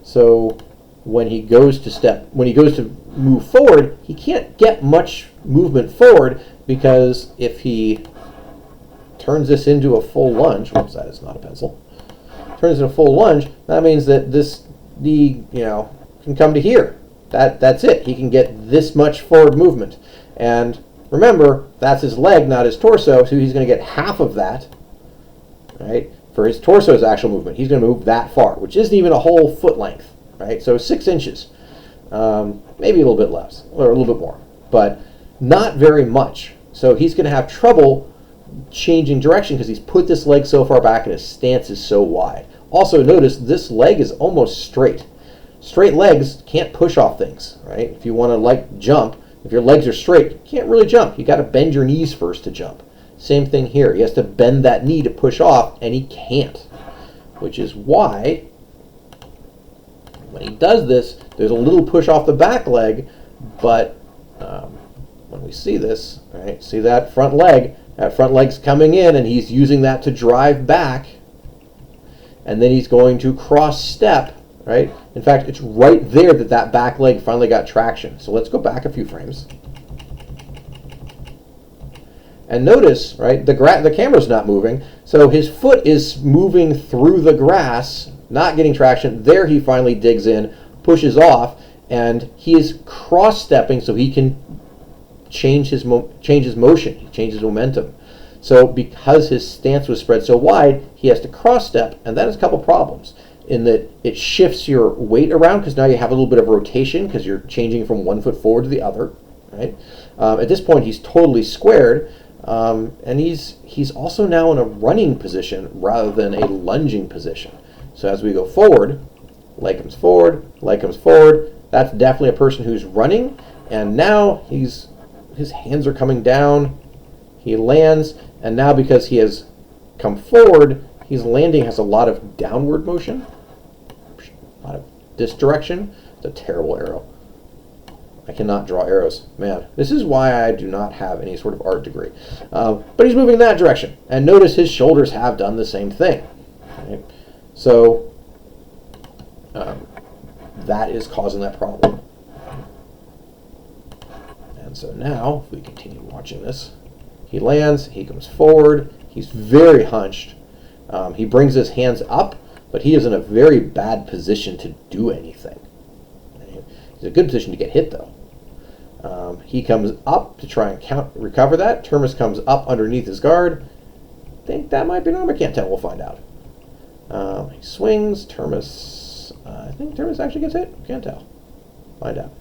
So when he goes to move forward, he can't get much movement forward because if he turns this into a full lunge, whoops, that is not a pencil, turns into a full lunge, that means that this knee, can come to here. That's it. He can get this much forward movement. And remember, that's his leg, not his torso, so he's going to get half of that, right? For his torso's actual movement, he's going to move that far, which isn't even a whole foot length, right? So 6 inches, maybe a little bit less, or a little bit more, but not very much. So he's going to have trouble changing direction because he's put this leg so far back and his stance is so wide. Also notice this leg is almost straight. Straight legs can't push off things, right? If you want to jump, if your legs are straight, you can't really jump. You got to bend your knees first to jump. Same thing here. He has to bend that knee to push off, and he can't, which is why when he does this, there's a little push off the back leg, but when we see this, right, see that front leg's coming in, and he's using that to drive back, and then he's going to cross step, right? In fact, it's right there that back leg finally got traction. So let's go back a few frames. And notice, right, the camera's not moving, so his foot is moving through the grass, not getting traction. There he finally digs in, pushes off, and he is cross-stepping so he can change his motion, change his momentum. So because his stance was spread so wide, he has to cross-step, and that has a couple problems in that it shifts your weight around because now you have a little bit of rotation because you're changing from one foot forward to the other, right? At this point, he's totally squared, and he's also now in a running position rather than a lunging position. So as we go forward, leg comes forward, leg comes forward. That's definitely a person who's running, and now his hands are coming down. He lands, and now because he has come forward, his landing has a lot of downward motion, a lot of this direction. It's a terrible arrow. I cannot draw arrows. Man, this is why I do not have any sort of art degree. But he's moving in that direction. And notice his shoulders have done the same thing. Right? So that is causing that problem. And so now, if we continue watching this, he lands, he comes forward, he's very hunched. He brings his hands up, but he is in a very bad position to do anything. He's in a good position to get hit, though. He comes up to try and recover that. Terminus comes up underneath his guard. I think that might be an arm. I can't tell. We'll find out. He swings. Terminus. I think Terminus actually gets hit. Can't tell. Find out.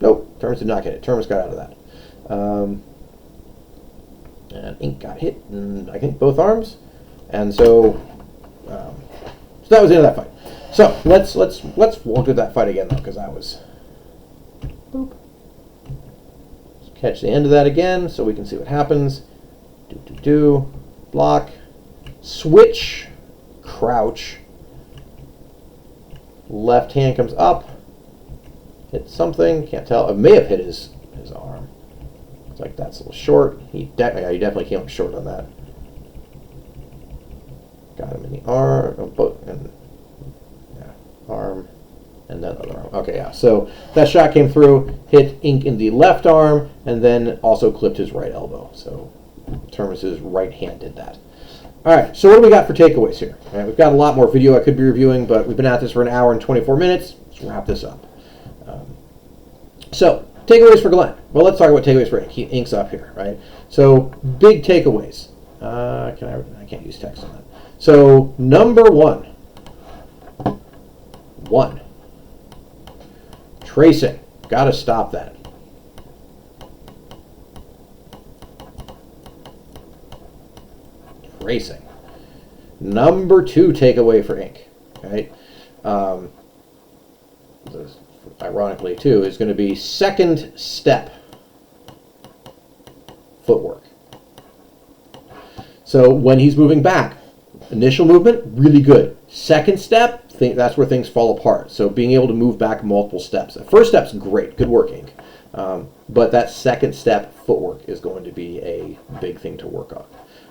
Nope, Terminus did not get it. Terminus got out of that. And Ink got hit in, I think, both arms. And so that was the end of that fight. So let's walk through that fight again, though, because that was... Boop. Let's catch the end of that again so we can see what happens. Block. Switch. Crouch. Left hand comes up. Hit something, can't tell. It may have hit his arm. It's like that's a little short. He definitely came up short on that. Got him in the arm, arm, and then other arm. Okay, yeah. So that shot came through, hit Ink in the left arm, and then also clipped his right elbow. So Terminus's right hand did that. All right. So what do we got for takeaways here? All right, we've got a lot more video I could be reviewing, but we've been at this for an hour and 24 minutes. Let's wrap this up. So takeaways for Glenn. Well, let's talk about takeaways for Ink. Ink's up here, right? So big takeaways. I can't use text on that. So number one, tracing. Got to stop that. Tracing. Number two takeaway for Ink, right? Ironically, too, is going to be second step footwork. So when he's moving back, initial movement, really good. Second step, that's where things fall apart. So being able to move back multiple steps. The first step's great, good work, Ink. But that second step footwork is going to be a big thing to work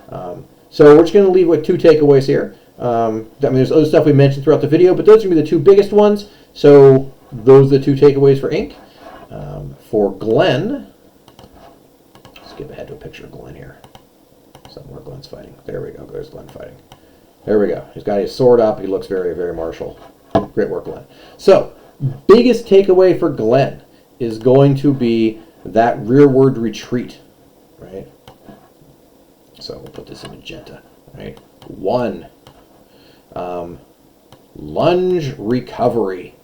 on. So we're just going to leave with two takeaways here. I mean, there's other stuff we mentioned throughout the video, but those are going to be the two biggest ones. So those are the two takeaways for Ink. For Glenn, let's skip ahead to a picture of Glenn here. Somewhere Glenn's fighting. There we go. There's Glenn fighting. There we go. He's got his sword up. He looks very, very martial. Great work, Glenn. So, biggest takeaway for Glenn is going to be that rearward retreat, right? So we'll put this in magenta, right? 1, lunge recovery.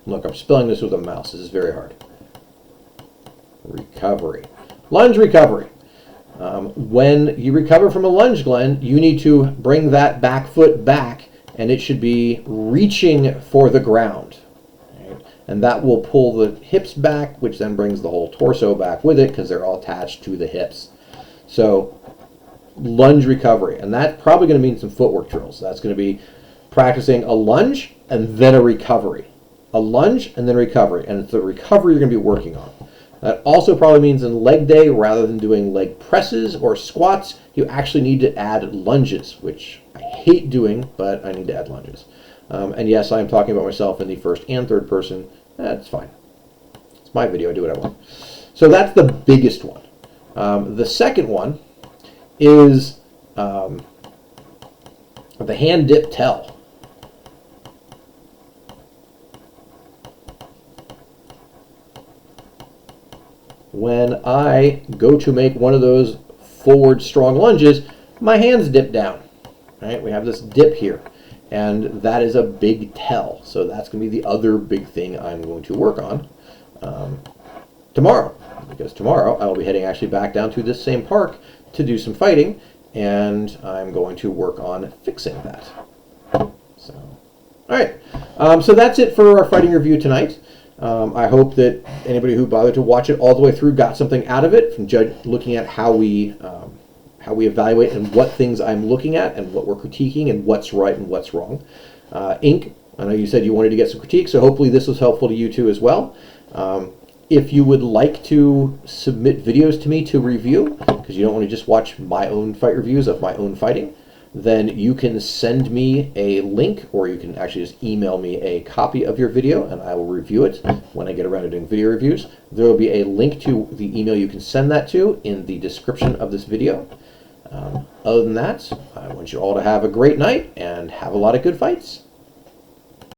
Look, I'm spelling this with a mouse. This is very hard. Recovery. Lunge recovery. When you recover from a lunge, Glenn, you need to bring that back foot back, and it should be reaching for the ground. Right? And that will pull the hips back, which then brings the whole torso back with it because they're all attached to the hips. So, lunge recovery. And that's probably going to mean some footwork drills. That's going to be practicing a lunge and then a recovery. A lunge and then recovery. And it's the recovery you're going to be working on. That also probably means in leg day, rather than doing leg presses or squats, you actually need to add lunges, which I hate doing, but I need to add lunges. And yes, I'm talking about myself in the first and third person. That's fine. It's my video. I do what I want. So that's the biggest one. The second one is the hand dip tell. When I go to make one of those forward strong lunges, my hands dip down. Right? We have this dip here, and that is a big tell. So that's going to be the other big thing I'm going to work on tomorrow, because tomorrow I will be heading actually back down to this same park to do some fighting, and I'm going to work on fixing that. So, all right. So that's it for our fighting review tonight. I hope that anybody who bothered to watch it all the way through got something out of it from looking at how we evaluate and what things I'm looking at and what we're critiquing and what's right and what's wrong. Ink, I know you said you wanted to get some critique, so hopefully this was helpful to you too as well. If you would like to submit videos to me to review, because you don't want to just watch my own fight reviews of my own fighting, then you can send me a link, or you can actually just email me a copy of your video and I will review it when I get around to doing video reviews. There will be a link to the email you can send that to in the description of this video. Other than that, I want you all to have a great night and have a lot of good fights.